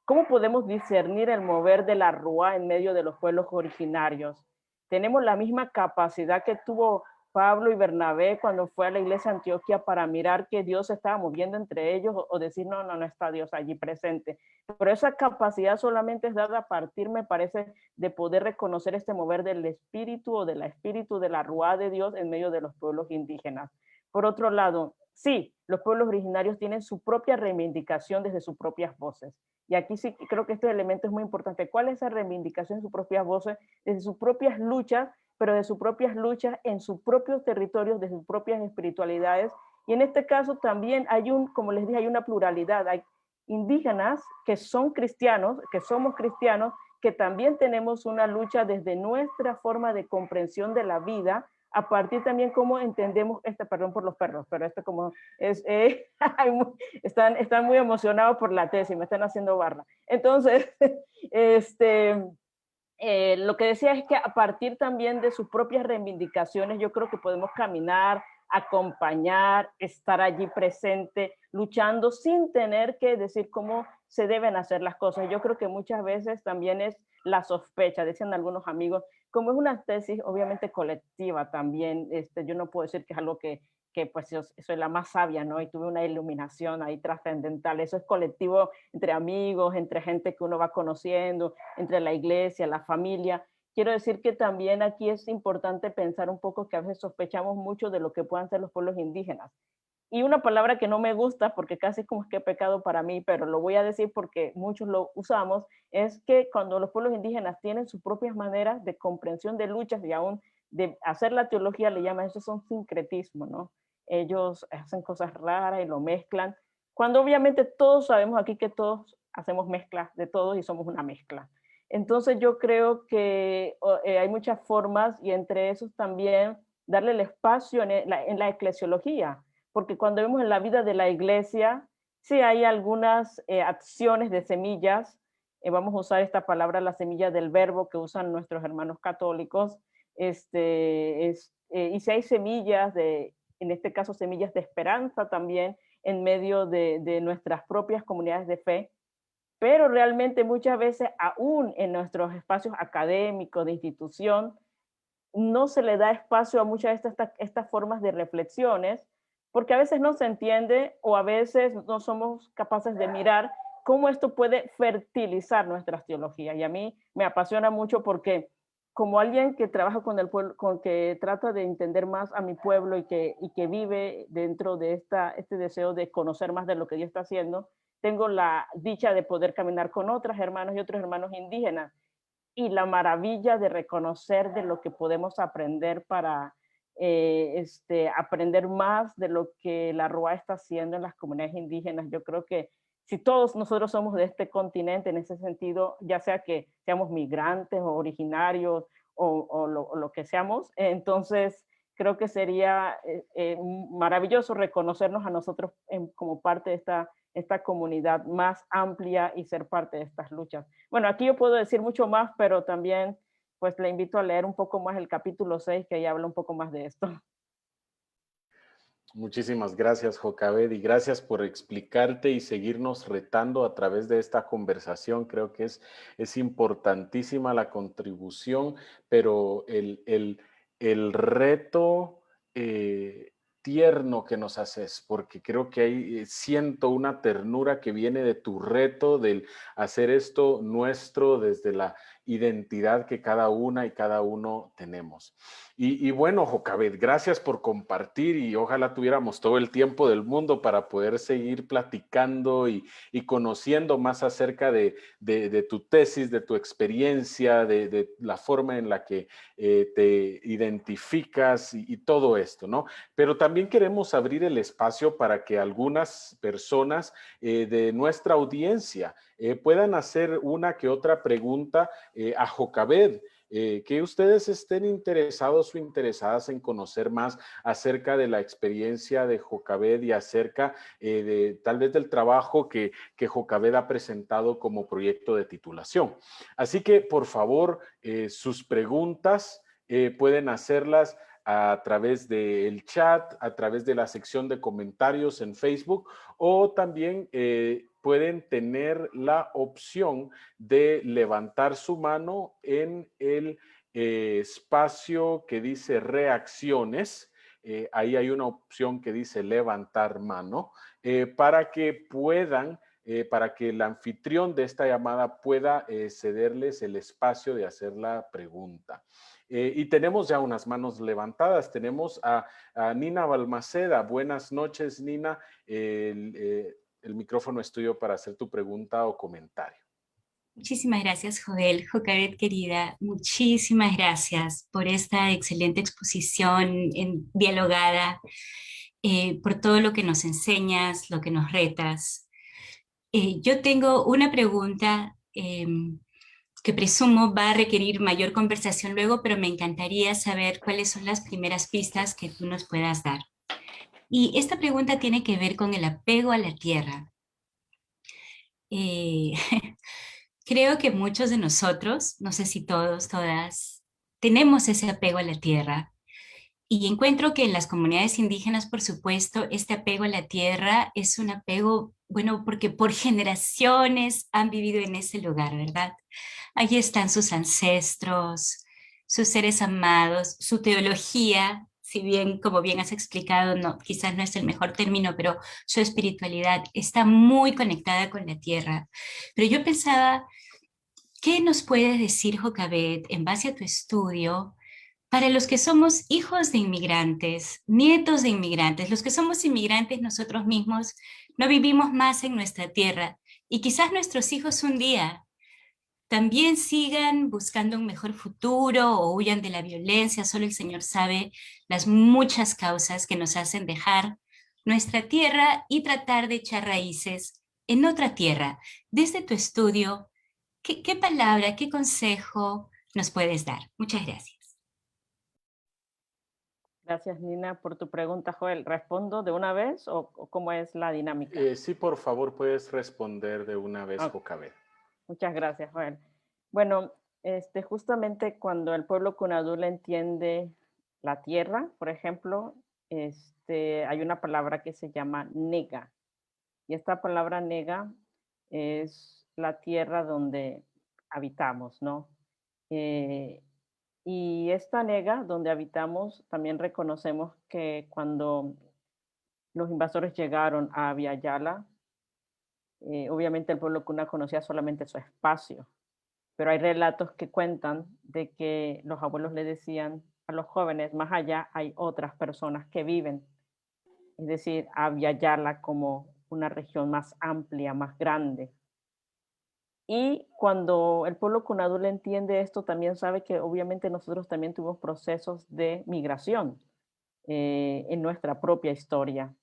¿Cómo podemos discernir el mover de la rúa en medio de los pueblos originarios? Tenemos la misma capacidad que tuvo Pablo y Bernabé cuando fue a la iglesia de Antioquía para mirar que Dios se estaba moviendo entre ellos o decir, no, no, no está Dios allí presente. Pero esa capacidad solamente es dada a partir, me parece, de poder reconocer este mover del espíritu o del espíritu de la rúa de Dios en medio de los pueblos indígenas. Por otro lado, sí, los pueblos originarios tienen su propia reivindicación desde sus propias voces. Y aquí sí creo que este elemento es muy importante. ¿Cuál es esa reivindicación de sus propias voces, desde sus propias luchas, pero de sus propias luchas en sus propios territorios, de sus propias espiritualidades? Y en este caso también hay como les dije, hay una pluralidad. Hay indígenas que son cristianos, que somos cristianos, que también tenemos una lucha desde nuestra forma de comprensión de la vida, a partir también cómo entendemos, perdón por los perros, pero como es, están muy emocionados por la tesis, me están haciendo barra. Entonces, lo que decía es que a partir también de sus propias reivindicaciones, yo creo que podemos caminar, acompañar, estar allí presente, luchando sin tener que decir cómo se deben hacer las cosas. Yo creo que muchas veces también es la sospecha, decían algunos amigos, como es una tesis obviamente colectiva también, yo no puedo decir que es algo que pues yo soy la más sabia, ¿no? Y tuve una iluminación ahí trascendental. Eso es colectivo entre amigos, entre gente que uno va conociendo, entre la iglesia, la familia. Quiero decir que también aquí es importante pensar un poco que a veces sospechamos mucho de lo que puedan ser los pueblos indígenas. Y una palabra que no me gusta, porque casi como es que pecado para mí, pero lo voy a decir porque muchos lo usamos, es que cuando los pueblos indígenas tienen sus propias maneras de comprensión de luchas y aún de hacer la teología, le llaman eso son sincretismo, ¿no? Ellos hacen cosas raras y lo mezclan, cuando obviamente todos sabemos aquí que todos hacemos mezclas de todos y somos una mezcla. Entonces yo creo que hay muchas formas y entre esos también darle el espacio en la eclesiología, porque cuando vemos en la vida de la iglesia, sí hay algunas acciones de semillas, vamos a usar esta palabra, la semilla del verbo que usan nuestros hermanos católicos, y si hay semillas en este caso semillas de esperanza también en medio de nuestras propias comunidades de fe, pero realmente muchas veces aún en nuestros espacios académicos de institución, no se le da espacio a muchas de estas formas de reflexiones, porque a veces no se entiende o a veces no somos capaces de mirar cómo esto puede fertilizar nuestras teologías. Y a mí me apasiona mucho porque como alguien que trabaja con el pueblo, con que trata de entender más a mi pueblo y que vive dentro de este deseo de conocer más de lo que Dios está haciendo, tengo la dicha de poder caminar con otros hermanos y otros hermanos indígenas y la maravilla de reconocer de lo que podemos aprender para aprender más de lo que la RUA está haciendo en las comunidades indígenas. Yo creo que si todos nosotros somos de este continente, en ese sentido, ya sea que seamos migrantes o originarios o lo que seamos, entonces creo que sería maravilloso reconocernos a nosotros como parte de esta comunidad más amplia y ser parte de estas luchas. Bueno, aquí yo puedo decir mucho más, pero también pues le invito a leer un poco más el capítulo 6, que ahí habla un poco más de esto. Muchísimas gracias, Jocabed, y gracias por explicarte y seguirnos retando a través de esta conversación. Creo que es importantísima la contribución, pero el reto tierno que nos haces, porque creo que ahí siento una ternura que viene de tu reto del hacer esto nuestro desde la identidad que cada una y cada uno tenemos. Y bueno, Jocabed, gracias por compartir y ojalá tuviéramos todo el tiempo del mundo para poder seguir platicando y conociendo más acerca de tu tesis, de tu experiencia, de la forma en la que te identificas y todo esto, ¿no? Pero también queremos abrir el espacio para que algunas personas de nuestra audiencia puedan hacer una que otra pregunta a Jocabed. Que ustedes estén interesados o interesadas en conocer más acerca de la experiencia de Jocabed y acerca de tal vez del trabajo que Jocabed ha presentado como proyecto de titulación. Así que, por favor, sus preguntas pueden hacerlas a través del chat, a través de la sección de comentarios en Facebook o también pueden tener la opción de levantar su mano en el espacio que dice reacciones. Ahí hay una opción que dice levantar mano para que puedan, para que el anfitrión de esta llamada pueda cederles el espacio de hacer la pregunta. Y tenemos ya unas manos levantadas. Tenemos a Nina Balmaceda. Buenas noches, Nina. El micrófono es tuyo para hacer tu pregunta o comentario. Muchísimas gracias, Joel. Jocabed, querida, muchísimas gracias por esta excelente exposición dialogada, por todo lo que nos enseñas, lo que nos retas. Yo tengo una pregunta que presumo va a requerir mayor conversación luego, pero me encantaría saber cuáles son las primeras pistas que tú nos puedas dar. Y esta pregunta tiene que ver con el apego a la tierra. Creo que muchos de nosotros, no sé si todos, todas, tenemos ese apego a la tierra. Y encuentro que en las comunidades indígenas, por supuesto, este apego a la tierra es un apego, bueno, porque por generaciones han vivido en ese lugar, ¿verdad? Allí están sus ancestros, sus seres amados, su teología, si bien, como bien has explicado, no, quizás no es el mejor término, pero su espiritualidad está muy conectada con la tierra. Pero yo pensaba, ¿qué nos puedes decir, Jocabed, en base a tu estudio, para los que somos hijos de inmigrantes, nietos de inmigrantes, los que somos inmigrantes nosotros mismos, no vivimos más en nuestra tierra y quizás nuestros hijos un día también sigan buscando un mejor futuro o huyan de la violencia? Solo el Señor sabe las muchas causas que nos hacen dejar nuestra tierra y tratar de echar raíces en otra tierra. Desde tu estudio, ¿qué palabra, qué consejo nos puedes dar? Muchas gracias. Gracias, Nina, por tu pregunta, Joel. ¿Respondo de una vez o cómo es la dinámica? Sí, por favor, puedes responder de una vez, Ok. Jocabed. Muchas gracias, Joel. Bueno, justamente cuando el pueblo Cunadula entiende la tierra, por ejemplo, hay una palabra que se llama nega. Y esta palabra nega es la tierra donde habitamos, ¿no? Eh, y esta nega donde habitamos, también reconocemos que cuando los invasores llegaron a Abya obviamente el pueblo Cuna conocía solamente su espacio, pero hay relatos que cuentan de que los abuelos le decían a los jóvenes, más allá hay otras personas que viven, es decir, Abya Yala como una región más amplia, más grande. Y cuando el pueblo Cunadul entiende esto, también sabe que obviamente nosotros también tuvimos procesos de migración en nuestra propia historia.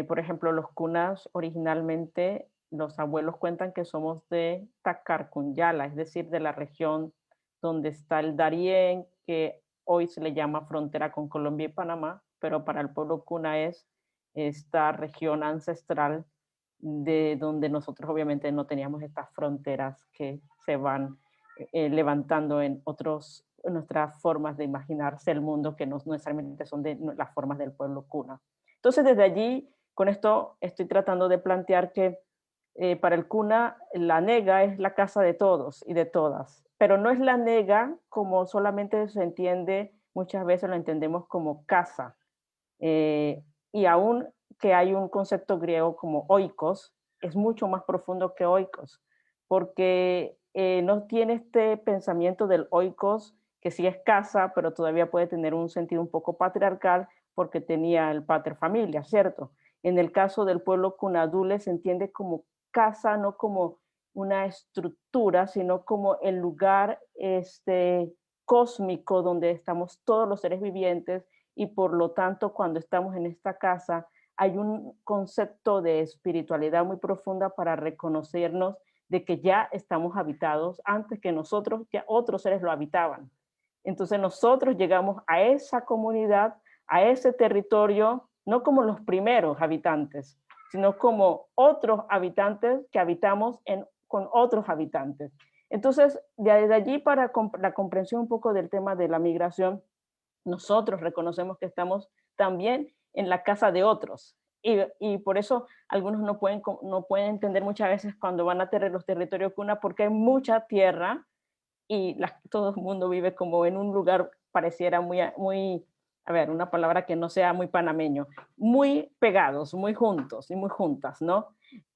Por ejemplo, los cunas originalmente, los abuelos cuentan que somos de Tacarcunyala, es decir, de la región donde está el Darién, que hoy se le llama frontera con Colombia y Panamá, pero para el pueblo Cuna es esta región ancestral de donde nosotros obviamente no teníamos estas fronteras que se van levantando en nuestras formas de imaginarse el mundo, que no necesariamente son de las formas del pueblo Cuna. Entonces, desde allí, con esto estoy tratando de plantear que para el Cuna la nega es la casa de todos y de todas, pero no es la nega como solamente se entiende, muchas veces lo entendemos como casa, y aún que hay un concepto griego como oikos, es mucho más profundo que oikos, porque no tiene este pensamiento del oikos, que sí es casa, pero todavía puede tener un sentido un poco patriarcal, porque tenía el pater familia, ¿cierto? En el caso del pueblo cunadule se entiende como casa, no como una estructura, sino como el lugar cósmico donde estamos todos los seres vivientes, y por lo tanto cuando estamos en esta casa hay un concepto de espiritualidad muy profunda para reconocernos de que ya estamos habitados antes que nosotros, ya otros seres lo habitaban. Entonces nosotros llegamos a esa comunidad, a ese territorio, no como los primeros habitantes, sino como otros habitantes que habitamos con otros habitantes. Entonces, de allí para la comprensión un poco del tema de la migración, nosotros reconocemos que estamos también en la casa de otros. Y por eso algunos no pueden entender muchas veces cuando van a los territorios Cuna, porque hay mucha tierra y todo el mundo vive como en un lugar, pareciera muy, a ver, una palabra que no sea muy panameño, muy pegados, muy juntos y muy juntas, ¿no?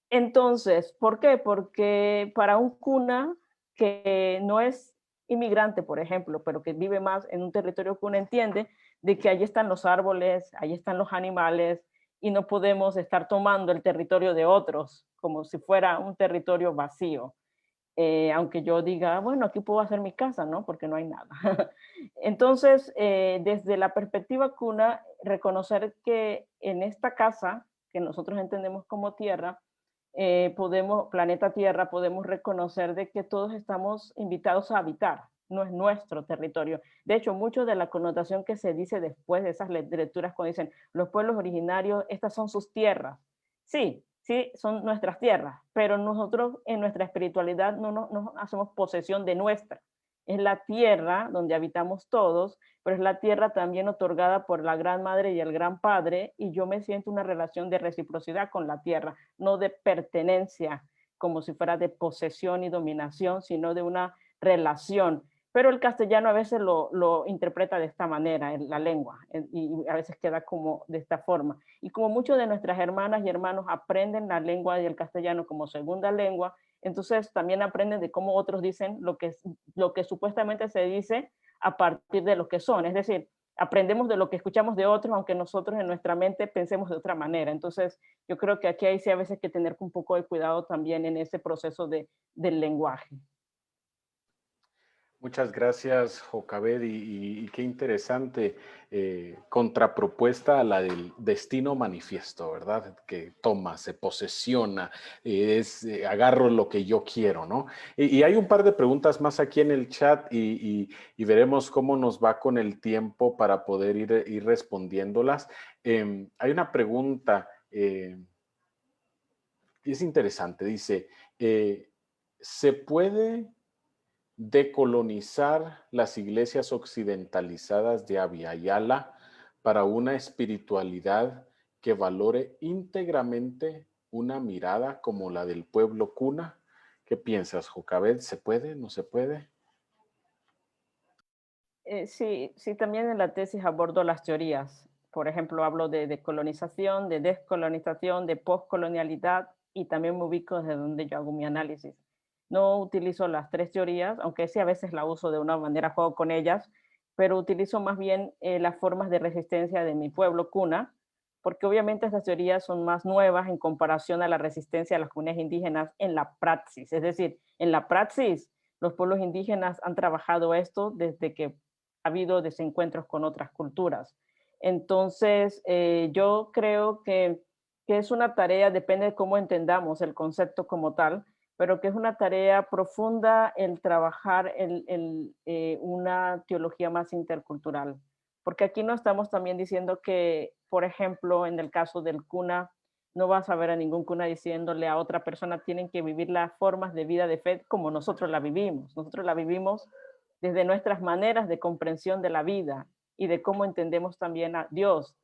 Entonces, ¿por qué? Porque para un Cuna que no es inmigrante, por ejemplo, pero que vive más en un territorio Cuna, entiende de que allí están los árboles, allí están los animales, y no podemos estar tomando el territorio de otros como si fuera un territorio vacío. Aunque yo diga, bueno, aquí puedo hacer mi casa, ¿no? Porque no hay nada. Entonces, desde la perspectiva Cuna, reconocer que en esta casa, que nosotros entendemos como tierra, planeta Tierra, podemos reconocer de que todos estamos invitados a habitar, no es nuestro territorio. De hecho, mucho de la connotación que se dice después de esas lecturas cuando dicen los pueblos originarios, estas son sus tierras. Sí, sí, son nuestras tierras, pero nosotros en nuestra espiritualidad no hacemos posesión de nuestra. Es la tierra donde habitamos todos, pero es la tierra también otorgada por la Gran Madre y el Gran Padre, y yo me siento una relación de reciprocidad con la tierra, no de pertenencia, como si fuera de posesión y dominación, sino de una relación. Pero el castellano a veces lo interpreta de esta manera, en la lengua, y a veces queda como de esta forma. Y como muchos de nuestras hermanas y hermanos aprenden la lengua y el castellano como segunda lengua, entonces también aprenden de cómo otros dicen lo que supuestamente se dice a partir de lo que son. Es decir, aprendemos de lo que escuchamos de otros, aunque nosotros en nuestra mente pensemos de otra manera. Entonces, yo creo que aquí hay sí a veces que tener un poco de cuidado también en ese proceso del lenguaje. Muchas gracias, Jocabed, y qué interesante contrapropuesta a la del destino manifiesto, ¿verdad? Que toma, se posesiona, agarro lo que yo quiero, ¿no? Y hay un par de preguntas más aquí en el chat y veremos cómo nos va con el tiempo para poder ir respondiéndolas. Hay una pregunta, y es interesante, dice, ¿se puede decolonizar las iglesias occidentalizadas de Abya-Yala para una espiritualidad que valore íntegramente una mirada como la del pueblo Cuna? ¿Qué piensas, Jocabed? ¿Se puede? ¿No se puede? Sí, sí, también en la tesis abordo las teorías. Por ejemplo, hablo de decolonización, de descolonización, de postcolonialidad, y también me ubico desde donde yo hago mi análisis. No utilizo las tres teorías, aunque sí a veces la uso de una manera, juego con ellas, pero utilizo más bien las formas de resistencia de mi pueblo Cuna, porque obviamente estas teorías son más nuevas en comparación a la resistencia de las comunidades indígenas en la praxis. Es decir, en la praxis, los pueblos indígenas han trabajado esto desde que ha habido desencuentros con otras culturas. Entonces, yo creo que es una tarea, depende de cómo entendamos el concepto como tal, pero que es una tarea profunda el trabajar una teología más intercultural. Porque aquí no estamos también diciendo que, por ejemplo, en el caso del cuna, no vas a ver a ningún cuna diciéndole a otra persona tienen que vivir las formas de vida de fe como nosotros la vivimos. Nosotros la vivimos desde nuestras maneras de comprensión de la vida y de cómo entendemos también a Dios,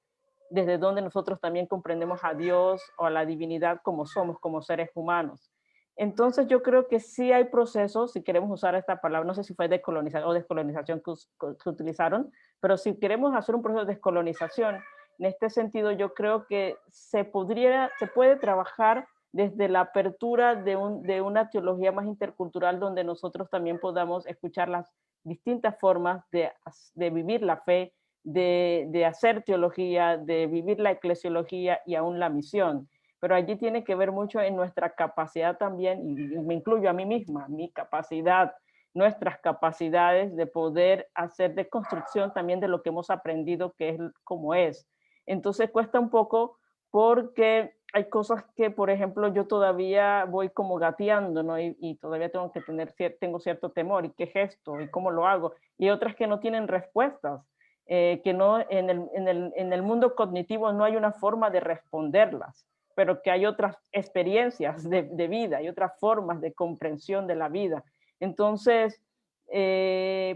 desde donde nosotros también comprendemos a Dios o a la divinidad como somos, como seres humanos. Entonces yo creo que sí hay procesos, si queremos usar esta palabra, no sé si fue decolonización o descolonización que utilizaron, pero si queremos hacer un proceso de descolonización, en este sentido yo creo que se puede trabajar desde la apertura de una teología más intercultural donde nosotros también podamos escuchar las distintas formas de vivir la fe, de hacer teología, de vivir la eclesiología y aún la misión. Pero allí tiene que ver mucho en nuestra capacidad también, y me incluyo a mí misma, mi capacidad, nuestras capacidades de poder hacer de construcción también de lo que hemos aprendido que es como es. Entonces cuesta un poco porque hay cosas que, por ejemplo, yo todavía voy como gateando, ¿no? Y todavía tengo cierto temor, ¿y qué gesto? ¿Y cómo lo hago? Y otras que no tienen respuestas, que no, en el mundo cognitivo no hay una forma de responderlas, pero que hay otras experiencias de vida y otras formas de comprensión de la vida. Entonces,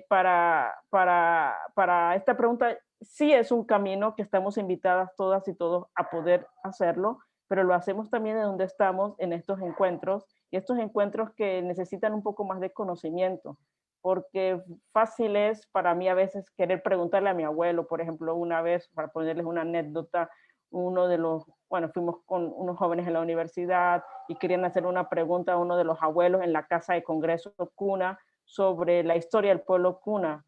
para esta pregunta, sí es un camino que estamos invitadas todas y todos a poder hacerlo, pero lo hacemos también en donde estamos, en estos encuentros, y estos encuentros que necesitan un poco más de conocimiento, porque fácil es para mí a veces querer preguntarle a mi abuelo, por ejemplo, una vez, para ponerles una anécdota, fuimos con unos jóvenes en la universidad y querían hacer una pregunta a uno de los abuelos en la casa de congreso cuna sobre la historia del pueblo cuna.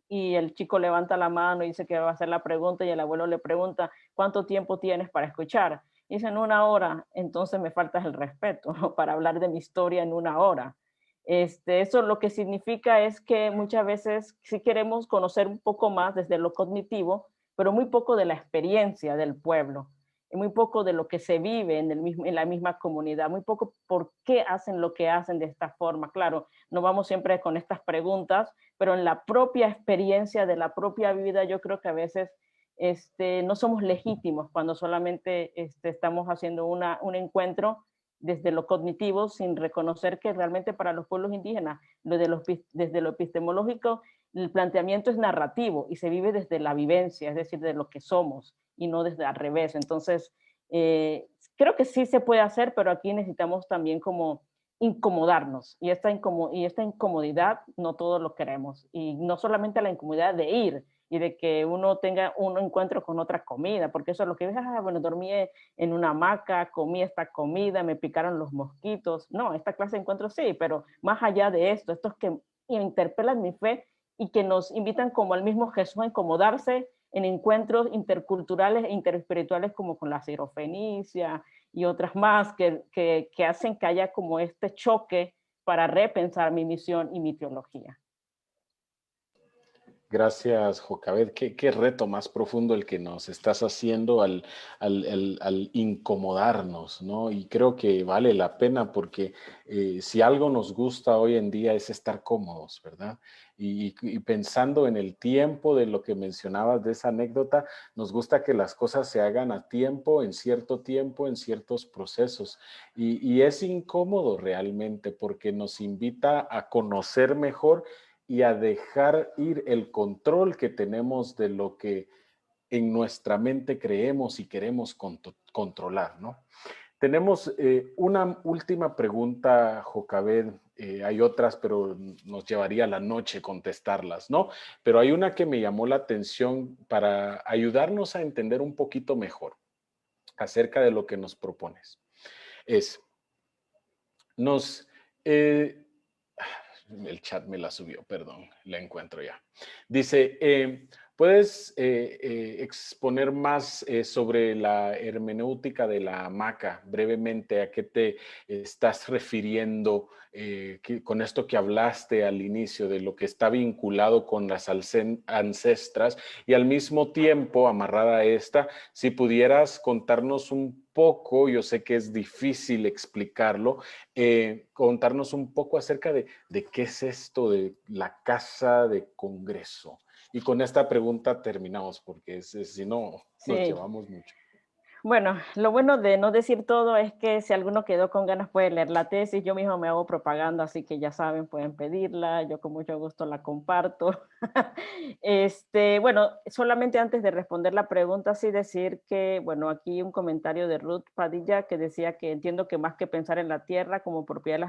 Y el chico levanta la mano y dice que va a hacer la pregunta y el abuelo le pregunta, ¿cuánto tiempo tienes para escuchar? Y dicen 1 hora, entonces me falta el respeto para hablar de mi historia en 1 hora. Eso lo que significa es que muchas veces sí queremos conocer un poco más desde lo cognitivo, pero muy poco de la experiencia del pueblo, muy poco de lo que se vive en la misma comunidad, muy poco por qué hacen lo que hacen de esta forma. Claro, no vamos siempre con estas preguntas, pero en la propia experiencia de la propia vida yo creo que a veces no somos legítimos cuando solamente estamos haciendo un encuentro desde lo cognitivo sin reconocer que realmente para los pueblos indígenas, desde lo epistemológico, el planteamiento es narrativo y se vive desde la vivencia, es decir, de lo que somos y no desde al revés. Entonces, creo que sí se puede hacer, pero aquí necesitamos también como incomodarnos y esta incomodidad no todos lo queremos y no solamente la incomodidad de ir y de que uno tenga un encuentro con otra comida, porque eso es lo que ves, bueno, dormí en una hamaca, comí esta comida, me picaron los mosquitos. No, esta clase de encuentros sí, pero más allá de esto, estos que interpelan mi fe y que nos invitan como al mismo Jesús a incomodarse en encuentros interculturales e interespirituales como con la cirofenicia y otras más que hacen que haya como este choque para repensar mi misión y mi teología. Gracias, Jocabet. Qué reto más profundo el que nos estás haciendo al incomodarnos, ¿no? Y creo que vale la pena porque si algo nos gusta hoy en día es estar cómodos, ¿verdad? Y pensando en el tiempo de lo que mencionabas de esa anécdota, nos gusta que las cosas se hagan a tiempo, en ciertos procesos. Y es incómodo realmente porque nos invita a conocer mejor y a dejar ir el control que tenemos de lo que en nuestra mente creemos y queremos controlar, ¿no? Tenemos una última pregunta, Jocabed. Hay otras, pero nos llevaría la noche contestarlas, ¿no? Pero hay una que me llamó la atención para ayudarnos a entender un poquito mejor acerca de lo que nos propones. Nos, el chat me la subió, perdón, la encuentro ya. Dice, ¿Puedes exponer más sobre la hermenéutica de la hamaca brevemente? ¿A qué te estás refiriendo con esto que hablaste al inicio de lo que está vinculado con las ancestras? Y al mismo tiempo, amarrada a esta, si pudieras contarnos un poco, yo sé que es difícil explicarlo, contarnos un poco acerca de qué es esto de la casa de congreso. Y con esta pregunta terminamos, porque si no, nos Sí. llevamos mucho. Bueno, lo bueno de no decir todo es que si alguno quedó con ganas puede leer la tesis. Yo mismo me hago propaganda, así que ya saben, pueden pedirla. Yo con mucho gusto la comparto. Bueno, solamente antes de responder la pregunta, sí decir que, bueno, aquí un comentario de Ruth Padilla que decía que entiendo que más que pensar en la tierra como propiedad de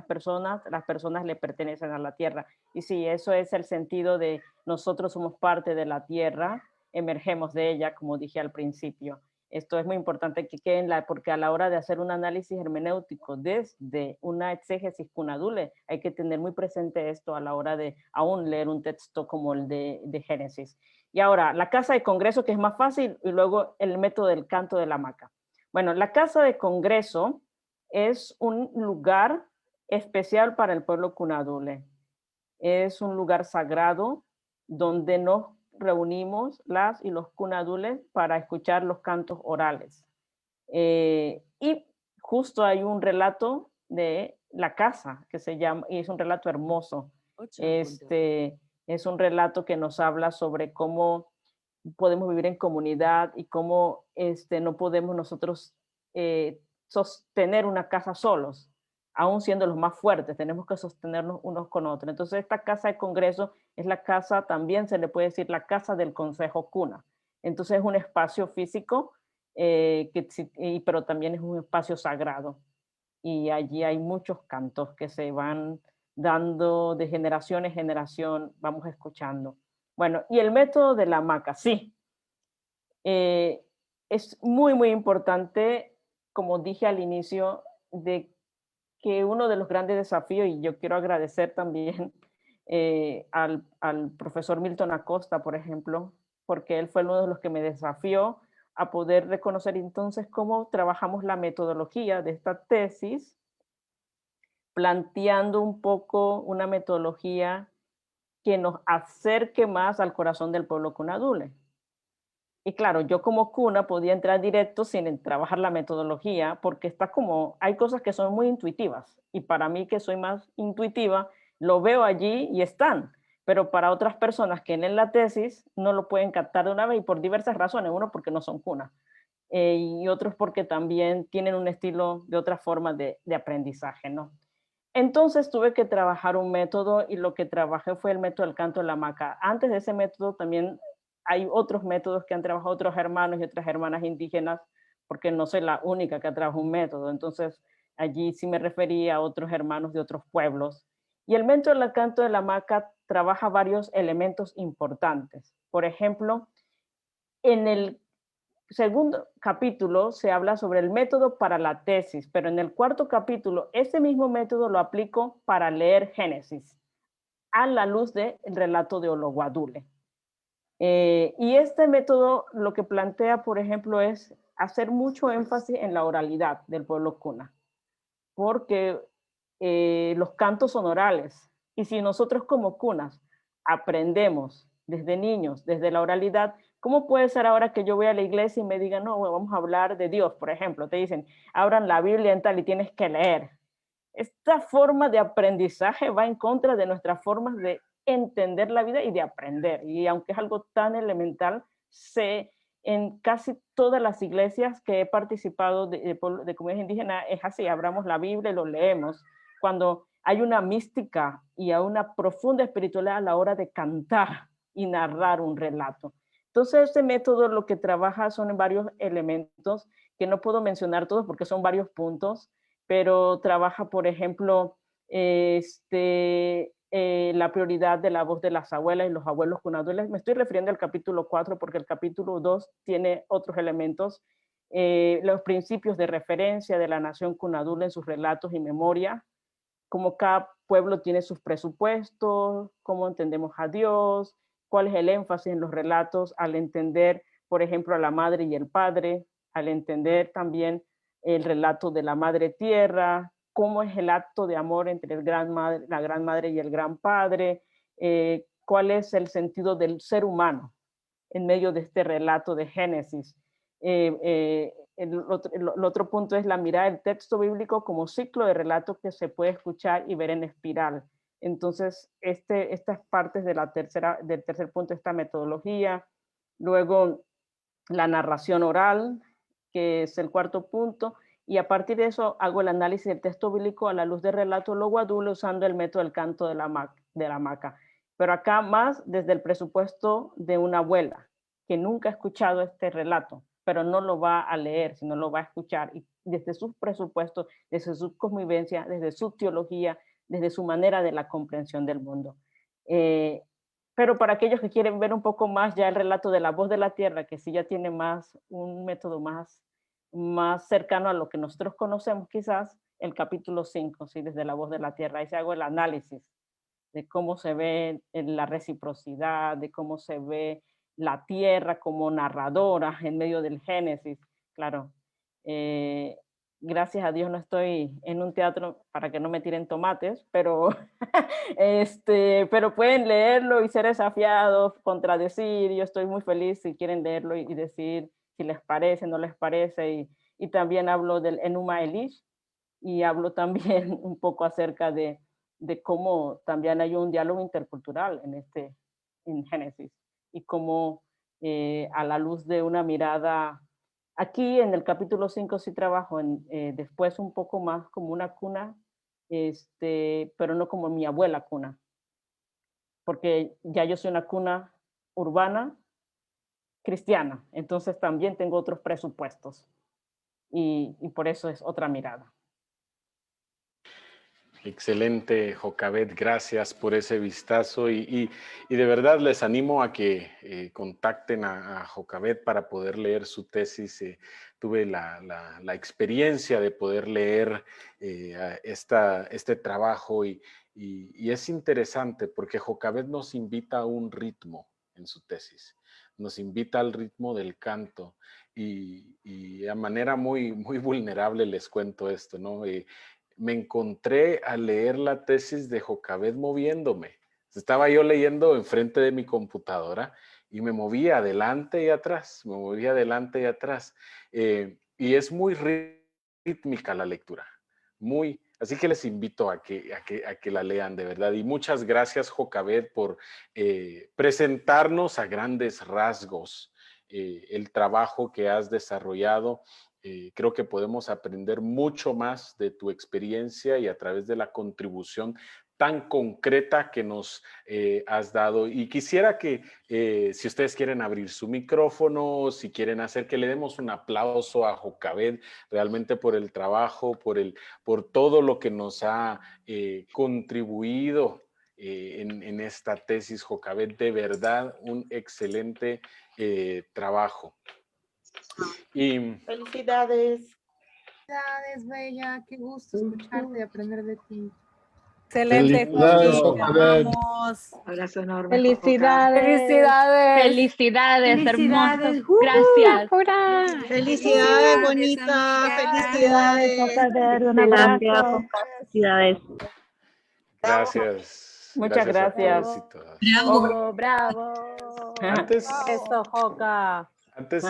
las personas le pertenecen a la tierra. Y sí, eso es el sentido de nosotros somos parte de la tierra, emergemos de ella, como dije al principio. Esto es muy importante que quede porque a la hora de hacer un análisis hermenéutico desde una exégesis cunadule, hay que tener muy presente esto a la hora de aún leer un texto como el de Génesis. Y ahora, la casa de congreso, que es más fácil, y luego el método del canto de la hamaca. Bueno, la casa de congreso es un lugar especial para el pueblo cunadule. Es un lugar sagrado donde nos reunimos las y los cunadules para escuchar los cantos orales. Y justo hay un relato de la casa que se llama, y es un relato hermoso. Es un relato que nos habla sobre cómo podemos vivir en comunidad y cómo no podemos nosotros sostener una casa solos, aún siendo los más fuertes, tenemos que sostenernos unos con otros. Entonces esta casa de congreso es la casa, también se le puede decir la casa del consejo cuna. Entonces es un espacio físico, pero también es un espacio sagrado. Y allí hay muchos cantos que se van dando de generación en generación, vamos escuchando. Bueno, y el método de la hamaca, sí. Es muy, muy importante, como dije al inicio, de que uno de los grandes desafíos, y yo quiero agradecer también al profesor Milton Acosta, por ejemplo, porque él fue uno de los que me desafió a poder reconocer entonces cómo trabajamos la metodología de esta tesis, planteando un poco una metodología que nos acerque más al corazón del pueblo cunadule. Y claro, yo como cuna podía entrar directo sin trabajar la metodología, porque está como, hay cosas que son muy intuitivas, y para mí que soy más intuitiva, lo veo allí y están, pero para otras personas que leen la tesis no lo pueden captar de una vez y por diversas razones, uno porque no son cuna, y otros porque también tienen un estilo de otra forma de aprendizaje, ¿no? Entonces tuve que trabajar un método y lo que trabajé fue el método del canto de la hamaca. Antes de ese método también hay otros métodos que han trabajado otros hermanos y otras hermanas indígenas, porque no soy la única que ha trabajado un método. Entonces allí sí me refería a otros hermanos de otros pueblos. Y el método del canto de la hamaca trabaja varios elementos importantes. Por ejemplo, en el segundo capítulo se habla sobre el método para la tesis, pero en el cuarto capítulo ese mismo método lo aplico para leer Génesis a la luz del relato de Ologuadule. Y este método lo que plantea, por ejemplo, es hacer mucho énfasis en la oralidad del pueblo cuna, porque los cantos son orales. Y si nosotros como cunas aprendemos desde niños, desde la oralidad, ¿cómo puede ser ahora que yo voy a la iglesia y me digan, no, vamos a hablar de Dios, por ejemplo? Te dicen, abran la Biblia en tal y tienes que leer. Esta forma de aprendizaje va en contra de nuestras formas de entender la vida y de aprender. Y aunque es algo tan elemental, en casi todas las iglesias que he participado de comunidades indígenas es así, abramos la Biblia y lo leemos. Cuando hay una mística y hay una profunda espiritualidad a la hora de cantar y narrar un relato. Entonces, este método lo que trabaja son varios elementos que no puedo mencionar todos porque son varios puntos, pero trabaja, por ejemplo, la prioridad de la voz de las abuelas y los abuelos cunadules. Me estoy refiriendo al capítulo 4 porque el capítulo 2 tiene otros elementos, los principios de referencia de la nación cunadule en sus relatos y memoria, cómo cada pueblo tiene sus presupuestos, cómo entendemos a Dios, cuál es el énfasis en los relatos, al entender, por ejemplo, a la madre y el padre, al entender también el relato de la madre tierra, cómo es el acto de amor entre la gran madre y el gran padre, cuál es el sentido del ser humano en medio de este relato de Génesis. El otro punto es la mirada del texto bíblico como ciclo de relatos que se puede escuchar y ver en espiral. Entonces, estas partes del tercer punto, esta metodología. Luego, la narración oral, que es el cuarto punto, y a partir de eso hago el análisis del texto bíblico a la luz del relato logoadule usando el método del canto de la hamaca. Pero acá más desde el presupuesto de una abuela, que nunca ha escuchado este relato, pero no lo va a leer, sino lo va a escuchar, y desde sus presupuestos, desde su convivencia, desde su teología, desde su manera de la comprensión del mundo. Pero para aquellos que quieren ver un poco más ya el relato de la voz de la tierra, que sí ya tiene un método más cercano a lo que nosotros conocemos quizás, el capítulo 5, ¿sí? Desde la voz de la tierra, ahí se hago el análisis de cómo se ve la reciprocidad, de cómo se ve la tierra como narradora en medio del Génesis. Claro, gracias a Dios no estoy en un teatro para que no me tiren tomates, pero, pero pueden leerlo y ser desafiados, contradecir. Yo estoy muy feliz si quieren leerlo y decir si les parece, no les parece. Y también hablo del Enuma Elish y hablo también un poco acerca de cómo también hay un diálogo intercultural en Génesis y cómo a la luz de una mirada, aquí en el capítulo 5 sí trabajo después un poco más como una cuna, pero no como mi abuela cuna, porque ya yo soy una cuna urbana cristiana, entonces también tengo otros presupuestos y por eso es otra mirada. Excelente, Jocabet, gracias por ese vistazo y de verdad les animo a que contacten a Jocabet para poder leer su tesis. Tuve la experiencia de poder leer este trabajo y es interesante porque Jocabet nos invita a un ritmo en su tesis, nos invita al ritmo del canto y a manera muy, muy vulnerable les cuento esto, ¿no? Me encontré al leer la tesis de Jocabet moviéndome. Estaba yo leyendo enfrente de mi computadora y me movía adelante y atrás, me movía adelante y atrás. Y es muy rítmica la lectura, muy. Así que les invito a que la lean de verdad. Y muchas gracias, Jocabet, por presentarnos a grandes rasgos el trabajo que has desarrollado. Creo que podemos aprender mucho más de tu experiencia y a través de la contribución tan concreta que nos has dado. Y quisiera que si ustedes quieren abrir su micrófono, si quieren hacer que le demos un aplauso a Jocabet realmente por el trabajo, por todo lo que nos ha contribuido en esta tesis, Jocabet, de verdad un excelente trabajo. Y felicidades. Felicidades, Bella, qué gusto escucharte y aprender de ti. Excelente, Felicidades, Joaquín, te Jocabet. amamos. Abrazo enorme. Felicidades. Felicidades. Felicidades, hermosos. Felicidades. Gracias. ¡Hurra! Felicidades, bonita. Felicidades. Un abrazo. Felicidades. gracias. Muchas gracias. A todos y todas. Bravo. Bravo. Antes, Eso, Joca. antes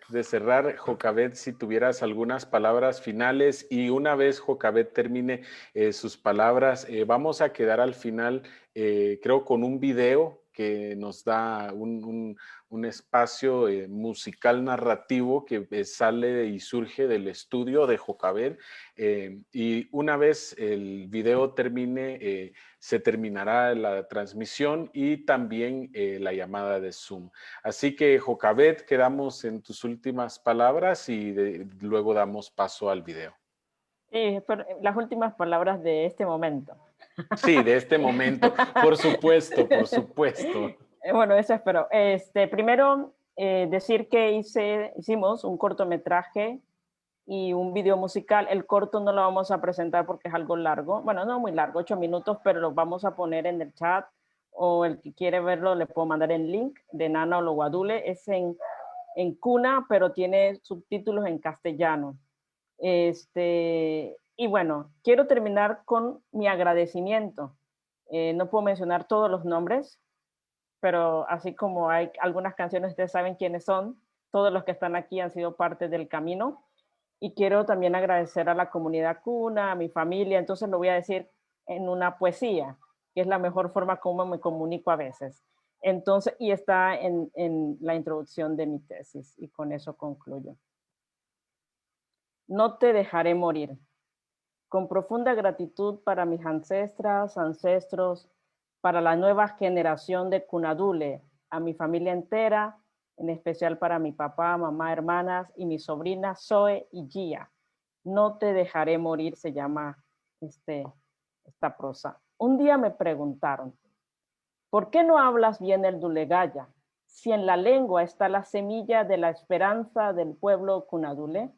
de cerrar, Jocabet, si tuvieras algunas palabras finales y una vez Jocabet termine sus palabras, vamos a quedar al final, creo, con un video que nos da un espacio musical narrativo que sale y surge del estudio de Jocabet. Y una vez el video termine, se terminará la transmisión y también la llamada de Zoom. Así que, Jocabet, quedamos en tus últimas palabras y luego damos paso al video. Las últimas palabras de este momento. Sí, de este momento, por supuesto, por supuesto. Bueno, eso espero. Primero, decir que hicimos un cortometraje y un video musical. El corto no lo vamos a presentar porque es algo largo. Bueno, no muy largo, 8 minutos, pero lo vamos a poner en el chat o el que quiere verlo le puedo mandar el link de Nana Ologuadule. Es en Kuna, pero tiene subtítulos en castellano. Y bueno, quiero terminar con mi agradecimiento. No puedo mencionar todos los nombres, pero así como hay algunas canciones, ustedes saben quiénes son. Todos los que están aquí han sido parte del camino. Y quiero también agradecer a la comunidad Kuna, a mi familia. Entonces lo voy a decir en una poesía, que es la mejor forma como me comunico a veces. Entonces, y está en la introducción de mi tesis, y con eso concluyo. No te dejaré morir. Con profunda gratitud para mis ancestros, para la nueva generación de Kunadule, a mi familia entera, en especial para mi papá, mamá, hermanas y mis sobrinas Zoe y Gia. No te dejaré morir, se llama esta prosa. Un día me preguntaron, ¿por qué no hablas bien el Dulegaya? Si en la lengua está la semilla de la esperanza del pueblo Kunadule.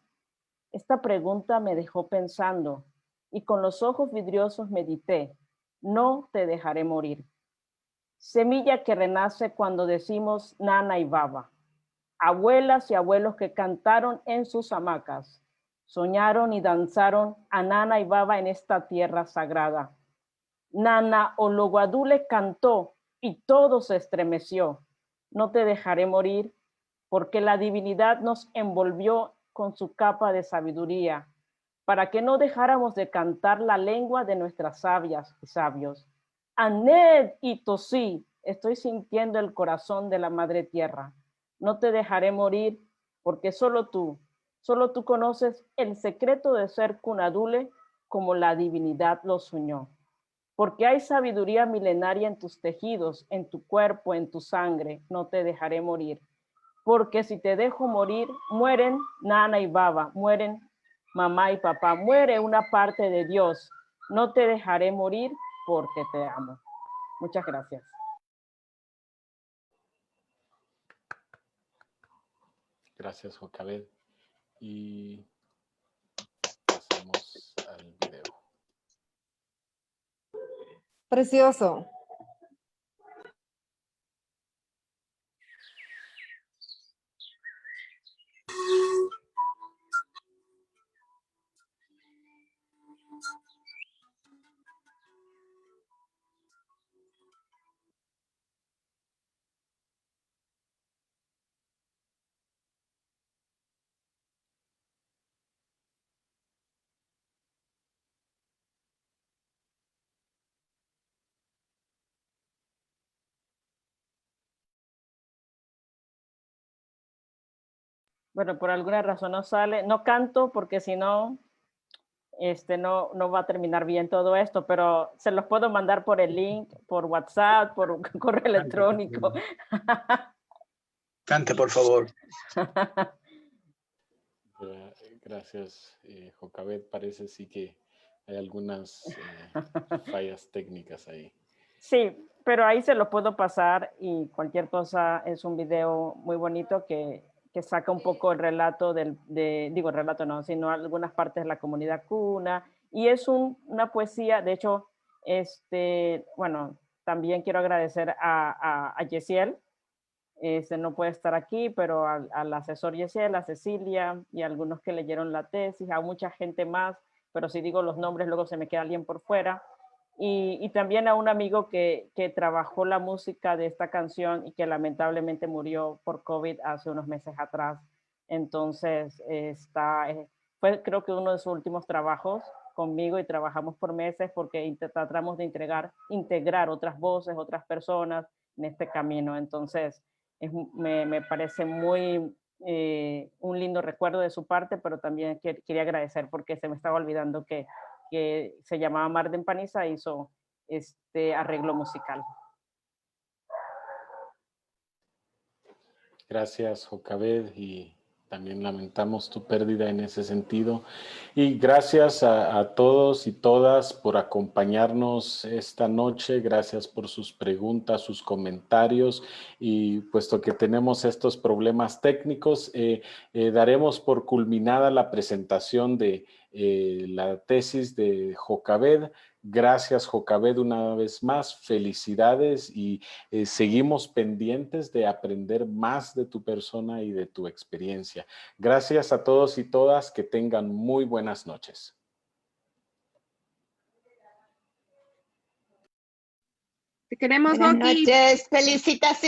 Esta pregunta me dejó pensando y con los ojos vidriosos medité, no te dejaré morir. Semilla que renace cuando decimos Nana y Baba. Abuelas y abuelos que cantaron en sus hamacas, soñaron y danzaron a Nana y Baba en esta tierra sagrada. Nana Ologuadule cantó y todo se estremeció. No te dejaré morir porque la divinidad nos envolvió con su capa de sabiduría para que no dejáramos de cantar la lengua de nuestras sabias y sabios. Aned y Tosí, estoy sintiendo el corazón de la madre tierra. No te dejaré morir porque solo tú conoces el secreto de ser Kunadule como la divinidad lo soñó. Porque hay sabiduría milenaria en tus tejidos, en tu cuerpo, en tu sangre. No te dejaré morir. Porque si te dejo morir, mueren Nana y Baba, mueren mamá y papá, muere una parte de Dios. No te dejaré morir porque te amo. Muchas gracias. Gracias, Jocabed. Y pasamos al video. Precioso. Bueno, por alguna razón no sale, no canto porque si no, no va a terminar bien todo esto, pero se los puedo mandar por el link, por WhatsApp, por correo electrónico. Cante, por favor. Gracias, Jocabed. Parece sí que hay algunas fallas técnicas ahí. Sí, pero ahí se lo puedo pasar y cualquier cosa. Es un video muy bonito que saca un poco el relato digo el relato no, sino algunas partes de la comunidad Kuna, y es una poesía. De hecho, bueno, también quiero agradecer a Yesiel. No puede estar aquí, pero al asesor Yesiel, a Cecilia y a algunos que leyeron la tesis, a mucha gente más, pero si digo los nombres luego se me queda alguien por fuera. Y también a un amigo que trabajó la música de esta canción y que lamentablemente murió por COVID hace unos meses atrás. Entonces, fue creo que uno de sus últimos trabajos conmigo, y trabajamos por meses porque tratamos de integrar otras voces, otras personas en este camino. Entonces, me parece muy un lindo recuerdo de su parte, pero también quería agradecer porque se me estaba olvidando que se llamaba Mar de Empaniza, hizo este arreglo musical. Gracias, Jocabed, y también lamentamos tu pérdida en ese sentido. Y gracias a todos y todas por acompañarnos esta noche. Gracias por sus preguntas, sus comentarios. Y puesto que tenemos estos problemas técnicos, daremos por culminada la presentación de la tesis de Jocabed. Gracias, Jocabed, una vez más. Felicidades y seguimos pendientes de aprender más de tu persona y de tu experiencia. Gracias a todos y todas. Que tengan muy buenas noches. Te queremos, Buenas Joaquín. noches, felicitaciones.